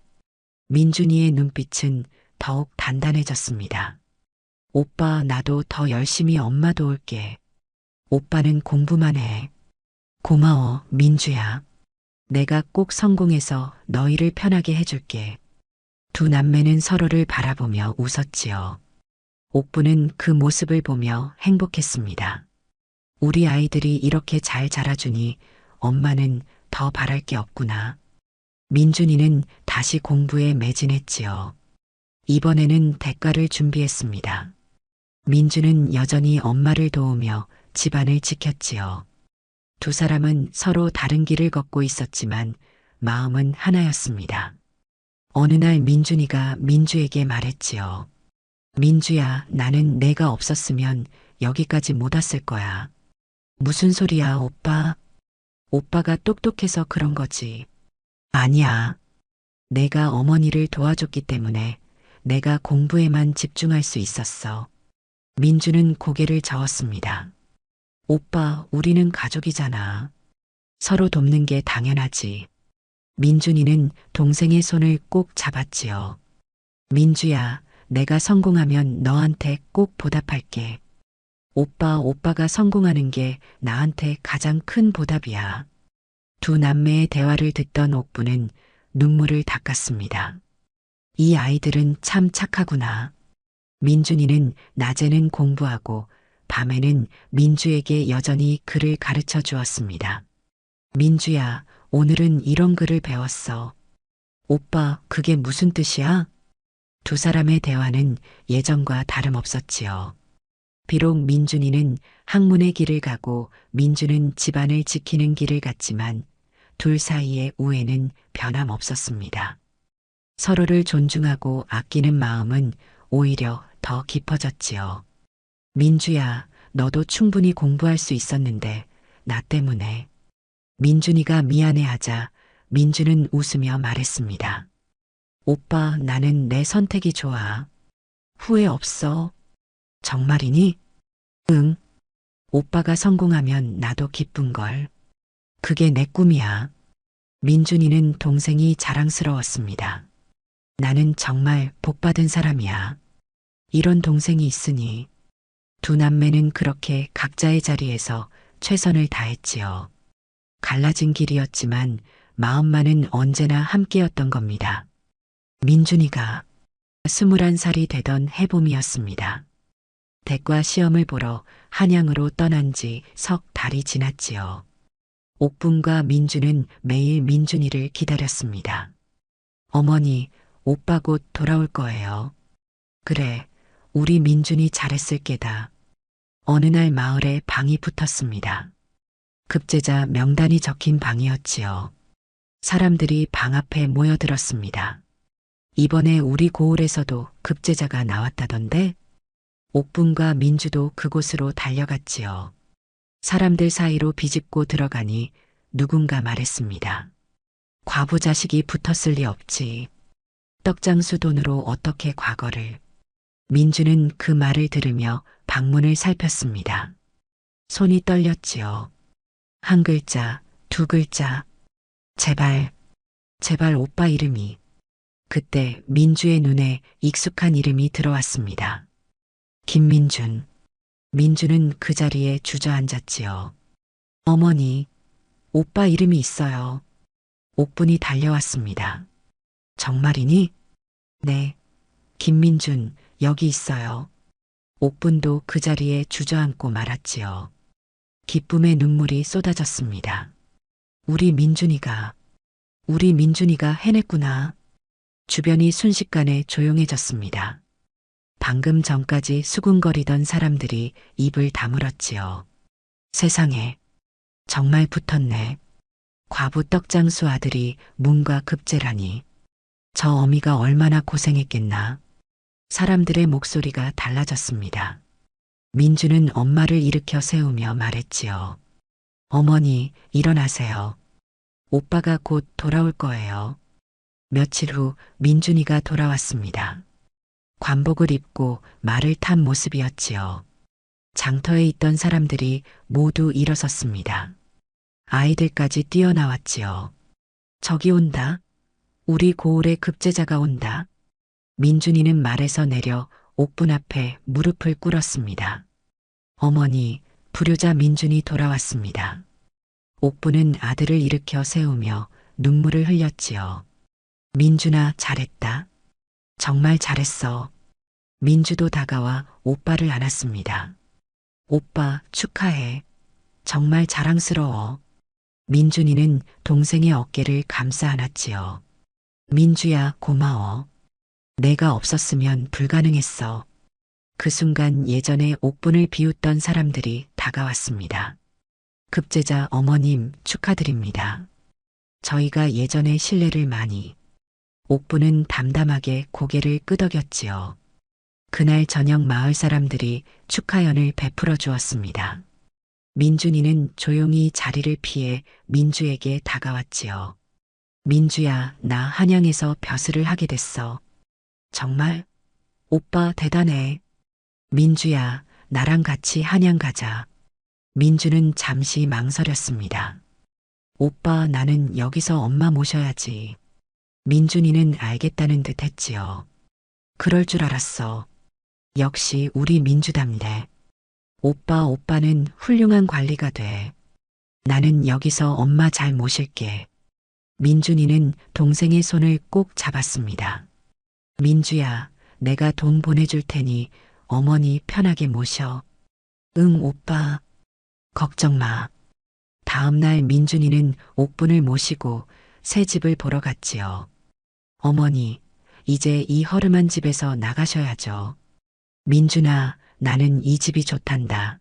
민준이의 눈빛은 더욱 단단해졌습니다. 오빠, 나도 더 열심히 엄마 도울게. 오빠는 공부만 해. 고마워, 민주야. 내가 꼭 성공해서 너희를 편하게 해줄게. 두 남매는 서로를 바라보며 웃었지요. 옥부는 그 모습을 보며 행복했습니다. 우리 아이들이 이렇게 잘 자라주니 엄마는 더 바랄 게 없구나. 민준이는 다시 공부에 매진했지요. 이번에는 대가를 준비했습니다. 민주는 여전히 엄마를 도우며 집안을 지켰지요. 두 사람은 서로 다른 길을 걷고 있었지만 마음은 하나였습니다. 어느 날 민준이가 민주에게 말했지요. 민주야, 나는 내가 없었으면 여기까지 못 왔을 거야. 무슨 소리야, 오빠? 오빠가 똑똑해서 그런 거지. 아니야. 내가 어머니를 도와줬기 때문에 내가 공부에만 집중할 수 있었어. 민주는 고개를 저었습니다. 오빠, 우리는 가족이잖아. 서로 돕는 게 당연하지. 민준이는 동생의 손을 꼭 잡았지요. 민주야, 내가 성공하면 너한테 꼭 보답할게. 오빠, 오빠가 성공하는 게 나한테 가장 큰 보답이야. 두 남매의 대화를 듣던 옥부는 눈물을 닦았습니다. 이 아이들은 참 착하구나. 민준이는 낮에는 공부하고 밤에는 민주에게 여전히 글을 가르쳐 주었습니다. 민주야, 오늘은 이런 글을 배웠어. 오빠, 그게 무슨 뜻이야? 두 사람의 대화는 예전과 다름없었지요. 비록 민준이는 학문의 길을 가고 민주는 집안을 지키는 길을 갔지만 둘 사이의 우애는 변함없었습니다. 서로를 존중하고 아끼는 마음은 오히려 더 깊어졌지요. 민주야, 너도 충분히 공부할 수 있었는데 나 때문에. 민준이가 미안해하자 민주는 웃으며 말했습니다. 오빠, 나는 내 선택이 좋아. 후회 없어. 정말이니? 응. 오빠가 성공하면 나도 기쁜걸. 그게 내 꿈이야. 민준이는 동생이 자랑스러웠습니다. 나는 정말 복받은 사람이야. 이런 동생이 있으니. 두 남매는 그렇게 각자의 자리에서 최선을 다했지요. 갈라진 길이었지만 마음만은 언제나 함께였던 겁니다. 민준이가 21살이 되던 해봄이었습니다. 대과 시험을 보러 한양으로 떠난 지 석 달이 지났지요. 옥분과 민주는 매일 민준이를 기다렸습니다. 어머니, 오빠 곧 돌아올 거예요. 그래, 우리 민준이 잘했을 게다. 어느 날 마을에 방이 붙었습니다. 급제자 명단이 적힌 방이었지요. 사람들이 방 앞에 모여들었습니다. 이번에 우리 고을에서도 급제자가 나왔다던데? 옥분과 민주도 그곳으로 달려갔지요. 사람들 사이로 비집고 들어가니 누군가 말했습니다. 과부 자식이 붙었을 리 없지. 떡장수 돈으로 어떻게 과거를. 민주는 그 말을 들으며 방문을 살폈습니다. 손이 떨렸지요. 한 글자, 두 글자. 제발, 제발 오빠 이름이. 그때 민주의 눈에 익숙한 이름이 들어왔습니다. 김민준. 민주는 그 자리에 주저앉았지요. 어머니, 오빠 이름이 있어요. 옥분이 달려왔습니다. 정말이니? 네. 김민준, 여기 있어요. 옥분도 그 자리에 주저앉고 말았지요. 기쁨의 눈물이 쏟아졌습니다. 우리 민준이가 해냈구나. 주변이 순식간에 조용해졌습니다. 방금 전까지 수군거리던 사람들이 입을 다물었지요. 세상에, 정말 붙었네. 과부 떡장수 아들이 문과 급제라니. 저 어미가 얼마나 고생했겠나. 사람들의 목소리가 달라졌습니다. 민주는 엄마를 일으켜 세우며 말했지요. 어머니, 일어나세요. 오빠가 곧 돌아올 거예요. 며칠 후 민준이가 돌아왔습니다. 관복을 입고 말을 탄 모습이었지요. 장터에 있던 사람들이 모두 일어섰습니다. 아이들까지 뛰어나왔지요. 저기 온다. 우리 고을의 급제자가 온다. 민준이는 말에서 내려 옥분 앞에 무릎을 꿇었습니다. 어머니, 불효자 민준이 돌아왔습니다. 옥분은 아들을 일으켜 세우며 눈물을 흘렸지요. 민준아, 잘했다. 정말 잘했어. 민주도 다가와 오빠를 안았습니다. 오빠, 축하해. 정말 자랑스러워. 민준이는 동생의 어깨를 감싸 안았지요. 민주야, 고마워. 내가 없었으면 불가능했어. 그 순간 예전에 옥분을 비웃던 사람들이 다가왔습니다. 급제자 어머님, 축하드립니다. 저희가 예전에 신뢰를 많이. 옥분은 담담하게 고개를 끄덕였지요. 그날 저녁 마을 사람들이 축하연을 베풀어 주었습니다. 민준이는 조용히 자리를 피해 민주에게 다가왔지요. 민주야, 나 한양에서 벼슬을 하게 됐어. 정말? 오빠 대단해. 민주야, 나랑 같이 한양 가자. 민주는 잠시 망설였습니다. 오빠, 나는 여기서 엄마 모셔야지. 민준이는 알겠다는 듯 했지요. 그럴 줄 알았어. 역시 우리 민주답네. 오빠는 훌륭한 관리가 돼. 나는 여기서 엄마 잘 모실게. 민준이는 동생의 손을 꼭 잡았습니다. 민주야, 내가 돈 보내줄 테니 어머니 편하게 모셔. 응, 오빠. 걱정 마. 다음 날 민준이는 옥분을 모시고 새 집을 보러 갔지요. 어머니, 이제 이 허름한 집에서 나가셔야죠. 민준아, 나는 이 집이 좋단다.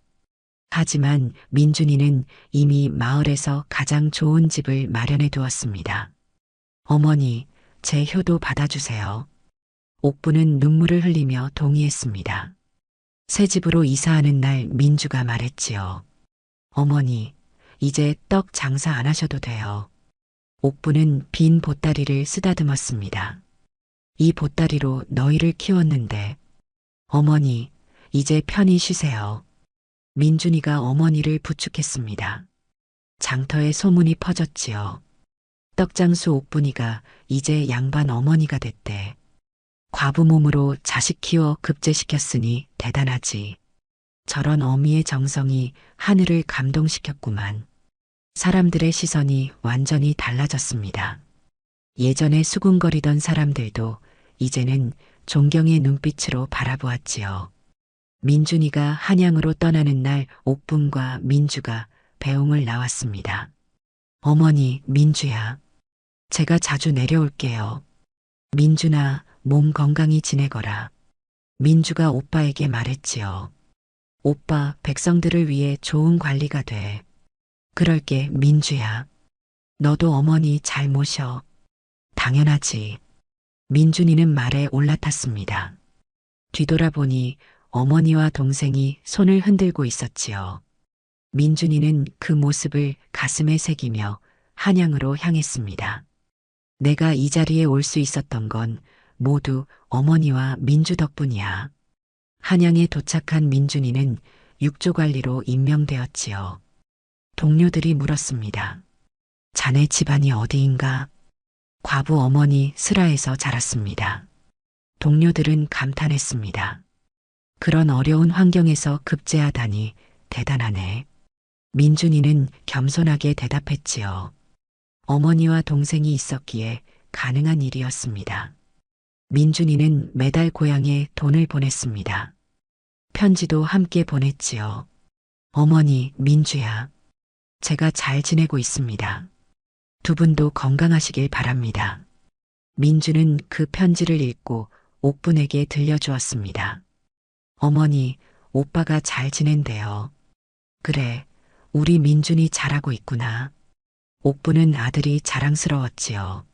하지만 민준이는 이미 마을에서 가장 좋은 집을 마련해 두었습니다. 어머니, 제 효도 받아주세요. 옥부는 눈물을 흘리며 동의했습니다. 새 집으로 이사하는 날 민주가 말했지요. 어머니, 이제 떡 장사 안 하셔도 돼요. 옥부는 빈 보따리를 쓰다듬었습니다. 이 보따리로 너희를 키웠는데, 어머니, 이제 편히 쉬세요. 민준이가 어머니를 부축했습니다. 장터에 소문이 퍼졌지요. 떡장수 옥분이가 이제 양반 어머니가 됐대. 과부 몸으로 자식 키워 급제시켰으니 대단하지. 저런 어미의 정성이 하늘을 감동시켰구만. 사람들의 시선이 완전히 달라졌습니다. 예전에 수군거리던 사람들도 이제는 존경의 눈빛으로 바라보았지요. 민준이가 한양으로 떠나는 날 옥분과 민주가 배웅을 나왔습니다. 어머니, 민주야. 제가 자주 내려올게요. 민준아, 몸 건강히 지내거라. 민주가 오빠에게 말했지요. 오빠, 백성들을 위해 좋은 관리가 돼. 그럴게, 민주야. 너도 어머니 잘 모셔. 당연하지. 민준이는 말에 올라탔습니다. 뒤돌아보니 어머니와 동생이 손을 흔들고 있었지요. 민준이는 그 모습을 가슴에 새기며 한양으로 향했습니다. 내가 이 자리에 올 수 있었던 건 모두 어머니와 민주 덕분이야. 한양에 도착한 민준이는 육조관리로 임명되었지요. 동료들이 물었습니다. 자네 집안이 어디인가? 과부 어머니 슬하에서 자랐습니다. 동료들은 감탄했습니다. 그런 어려운 환경에서 급제하다니 대단하네. 민준이는 겸손하게 대답했지요. 어머니와 동생이 있었기에 가능한 일이었습니다. 민준이는 매달 고향에 돈을 보냈습니다. 편지도 함께 보냈지요. 어머니, 민주야. 제가 잘 지내고 있습니다. 두 분도 건강하시길 바랍니다. 민주는 그 편지를 읽고 옥분에게 들려주었습니다. 어머니, 오빠가 잘 지낸대요. 그래, 우리 민준이 잘하고 있구나. 옥분은 아들이 자랑스러웠지요.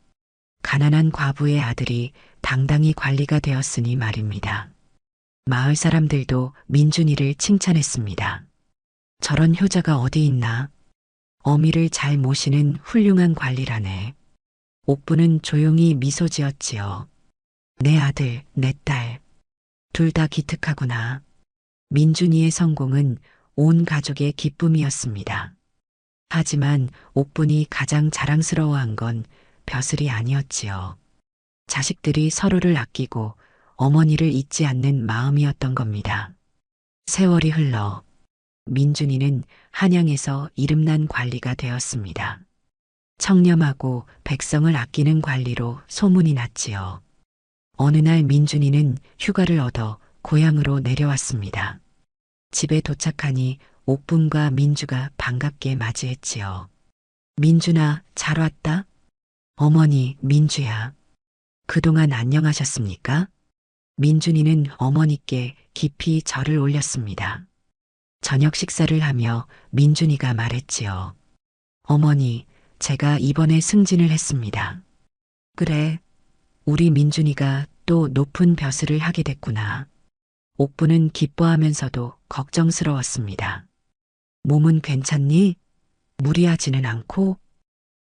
가난한 과부의 아들이 당당히 관리가 되었으니 말입니다. 마을 사람들도 민준이를 칭찬했습니다. 저런 효자가 어디 있나? 어미를 잘 모시는 훌륭한 관리라네. 옥부는 조용히 미소 지었지요. 내 아들, 내 딸. 둘 다 기특하구나. 민준이의 성공은 온 가족의 기쁨이었습니다. 하지만 옥분이 가장 자랑스러워한 건 벼슬이 아니었지요. 자식들이 서로를 아끼고 어머니를 잊지 않는 마음이었던 겁니다. 세월이 흘러 민준이는 한양에서 이름난 관리가 되었습니다. 청렴하고 백성을 아끼는 관리로 소문이 났지요. 어느 날 민준이는 휴가를 얻어 고향으로 내려왔습니다. 집에 도착하니 옥분과 민주가 반갑게 맞이했지요. 민준아, 잘 왔다? 어머니, 민주야. 그동안 안녕하셨습니까? 민준이는 어머니께 깊이 절을 올렸습니다. 저녁 식사를 하며 민준이가 말했지요. 어머니, 제가 이번에 승진을 했습니다. 그래, 우리 민준이가 또 높은 벼슬을 하게 됐구나. 옥부는 기뻐하면서도 걱정스러웠습니다. 몸은 괜찮니? 무리하지는 않고?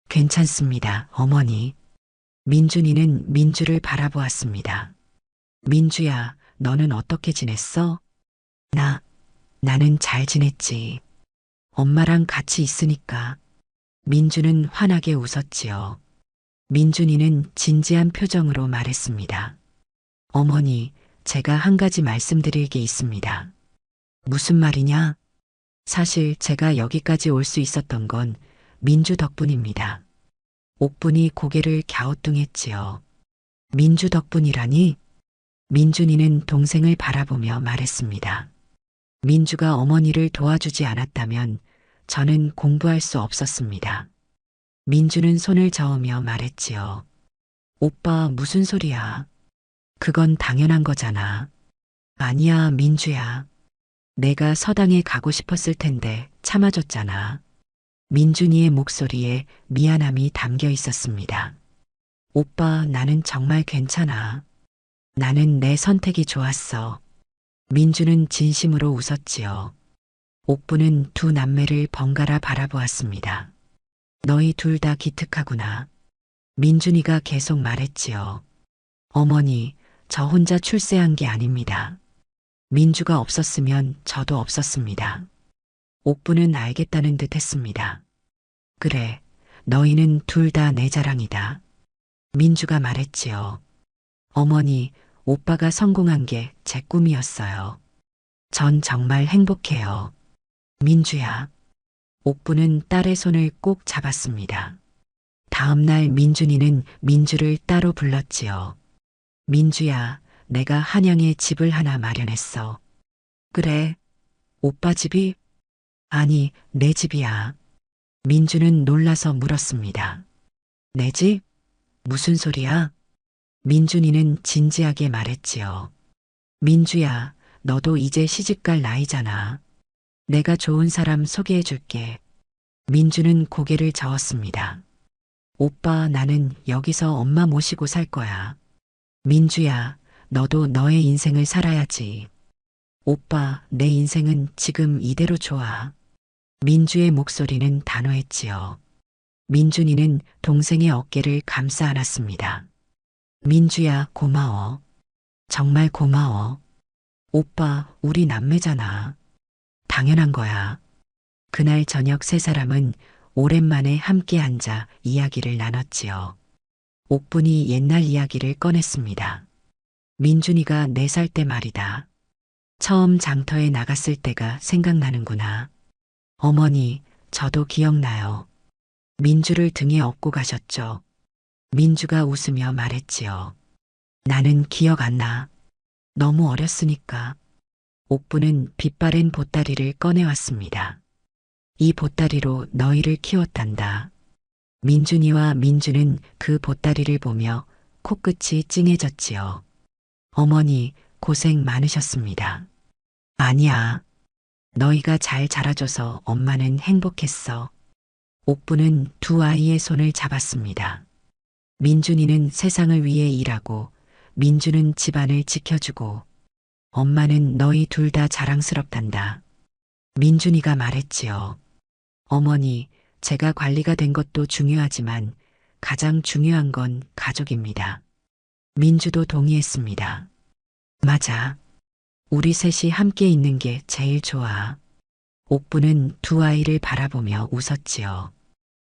괜찮습니다, 어머니. 민준이는 민주를 바라보았습니다. 민주야, 너는 어떻게 지냈어? 나는 잘 지냈지. 엄마랑 같이 있으니까. 민주는 환하게 웃었지요. 민준이는 진지한 표정으로 말했습니다. 어머니, 제가 한 가지 말씀드릴 게 있습니다. 무슨 말이냐? 사실 제가 여기까지 올 수 있었던 건 민주 덕분입니다. 옥분이 고개를 갸우뚱했지요. 민주 덕분이라니? 민준이는 동생을 바라보며 말했습니다. 민주가 어머니를 도와주지 않았다면 저는 공부할 수 없었습니다. 민주는 손을 저으며 말했지요. 오빠, 무슨 소리야? 그건 당연한 거잖아. 아니야, 민주야. 내가 서당에 가고 싶었을 텐데 참아줬잖아. 민준이의 목소리에 미안함이 담겨 있었습니다. 오빠, 나는 정말 괜찮아. 나는 내 선택이 좋았어. 민주는 진심으로 웃었지요. 옥부는 두 남매를 번갈아 바라보았습니다. 너희 둘 다 기특하구나. 민준이가 계속 말했지요. 어머니, 저 혼자 출세한 게 아닙니다. 민주가 없었으면 저도 없었습니다. 옥부는 알겠다는 듯 했습니다. 그래, 너희는 둘 다 내 자랑이다. 민주가 말했지요. 어머니, 오빠가 성공한 게 제 꿈이었어요. 전 정말 행복해요. 민주야. 옥부는 딸의 손을 꼭 잡았습니다. 다음 날 민준이는 민주를 따로 불렀지요. 민주야, 내가 한양에 집을 하나 마련했어. 그래, 오빠 집이? 아니, 내 집이야. 민주는 놀라서 물었습니다. 내 집? 무슨 소리야? 민준이는 진지하게 말했지요. 민주야, 너도 이제 시집갈 나이잖아. 내가 좋은 사람 소개해 줄게. 민주는 고개를 저었습니다. 오빠, 나는 여기서 엄마 모시고 살 거야. 민주야, 너도 너의 인생을 살아야지. 오빠, 내 인생은 지금 이대로 좋아. 민주의 목소리는 단호했지요. 민준이는 동생의 어깨를 감싸 안았습니다. 민주야, 고마워. 정말 고마워. 오빠, 우리 남매잖아. 당연한 거야. 그날 저녁 세 사람은 오랜만에 함께 앉아 이야기를 나눴지요. 옥분이 옛날 이야기를 꺼냈습니다. 민준이가 4살 때 말이다. 처음 장터에 나갔을 때가 생각나는구나. 어머니, 저도 기억나요. 민주를 등에 업고 가셨죠. 민주가 웃으며 말했지요. 나는 기억 안 나. 너무 어렸으니까. 옥부는 빛바랜 보따리를 꺼내왔습니다. 이 보따리로 너희를 키웠단다. 민준이와 민주는 그 보따리를 보며 코끝이 찡해졌지요. 어머니, 고생 많으셨습니다. 아니야. 너희가 잘 자라줘서 엄마는 행복했어. 옥부는 두 아이의 손을 잡았습니다. 민준이는 세상을 위해 일하고 민주는 집안을 지켜주고 엄마는 너희 둘 다 자랑스럽단다. 민준이가 말했지요. 어머니, 제가 관리가 된 것도 중요하지만 가장 중요한 건 가족입니다. 민주도 동의했습니다. 맞아. 우리 셋이 함께 있는 게 제일 좋아. 옥부는 두 아이를 바라보며 웃었지요.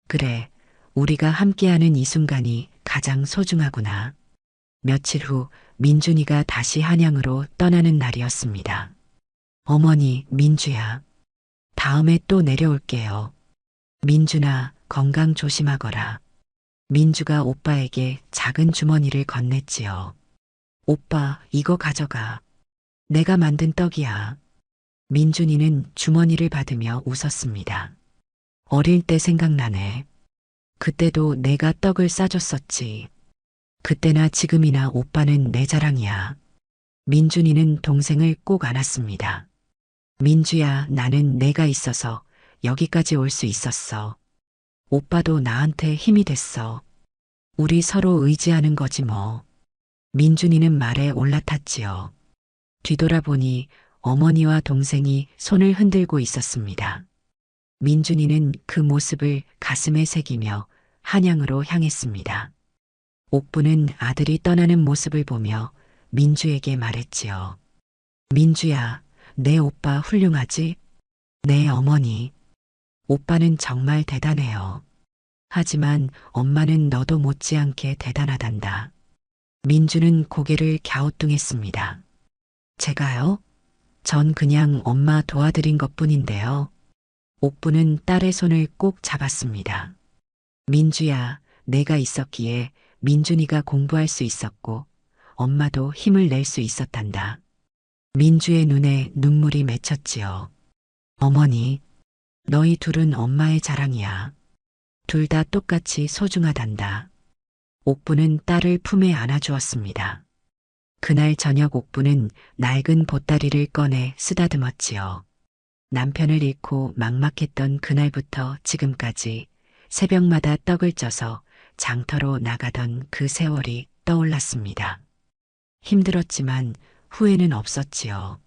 그래, 우리가 함께하는 이 순간이 가장 소중하구나. 며칠 후 민준이가 다시 한양으로 떠나는 날이었습니다. 어머니, 민주야. 다음에 또 내려올게요. 민준아, 건강 조심하거라. 민주가 오빠에게 작은 주머니를 건넸지요. 오빠, 이거 가져가. 내가 만든 떡이야. 민준이는 주머니를 받으며 웃었습니다. 어릴 때 생각나네. 그때도 내가 떡을 싸줬었지. 그때나 지금이나 오빠는 내 자랑이야. 민준이는 동생을 꼭 안았습니다. 민주야, 나는 내가 있어서 여기까지 올 수 있었어. 오빠도 나한테 힘이 됐어. 우리 서로 의지하는 거지 뭐. 민준이는 말에 올라탔지요. 뒤돌아보니 어머니와 동생이 손을 흔들고 있었습니다. 민준이는 그 모습을 가슴에 새기며 한양으로 향했습니다. 옥부는 아들이 떠나는 모습을 보며 민주에게 말했지요. 민주야, 내 오빠 훌륭하지? 내 어머니. 오빠는 정말 대단해요. 하지만 엄마는 너도 못지않게 대단하단다. 민주는 고개를 갸우뚱했습니다. 제가요? 전 그냥 엄마 도와드린 것뿐인데요. 옥부는 딸의 손을 꼭 잡았습니다. 민주야, 내가 있었기에 민준이가 공부할 수 있었고 엄마도 힘을 낼 수 있었단다. 민주의 눈에 눈물이 맺혔지요. 어머니, 너희 둘은 엄마의 자랑이야. 둘 다 똑같이 소중하단다. 옥부는 딸을 품에 안아주었습니다. 그날 저녁 옥부는 낡은 보따리를 꺼내 쓰다듬었지요. 남편을 잃고 막막했던 그날부터 지금까지 새벽마다 떡을 쪄서 장터로 나가던 그 세월이 떠올랐습니다. 힘들었지만 후회는 없었지요.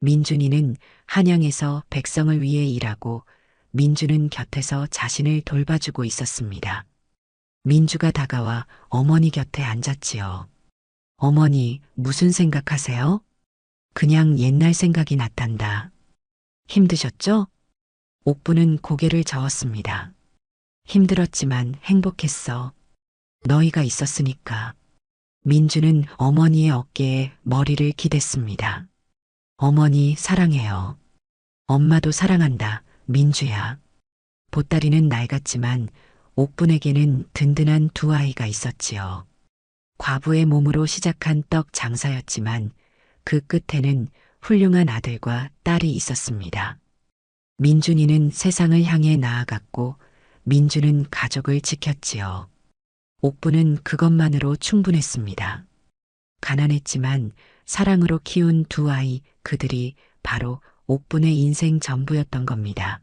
민준이는 한양에서 백성을 위해 일하고 민주는 곁에서 자신을 돌봐주고 있었습니다. 민주가 다가와 어머니 곁에 앉았지요. 어머니, 무슨 생각하세요? 그냥 옛날 생각이 났단다. 힘드셨죠? 옥부는 고개를 저었습니다. 힘들었지만 행복했어. 너희가 있었으니까. 민주는 어머니의 어깨에 머리를 기댔습니다. 어머니 사랑해요. 엄마도 사랑한다, 민주야. 보따리는 낡았지만 옥분에게는 든든한 두 아이가 있었지요. 과부의 몸으로 시작한 떡 장사였지만 그 끝에는 훌륭한 아들과 딸이 있었습니다. 민준이는 세상을 향해 나아갔고 민주는 가족을 지켰지요. 옥부는 그것만으로 충분했습니다. 가난했지만 사랑으로 키운 두 아이, 그들이 바로 옥분의 인생 전부였던 겁니다.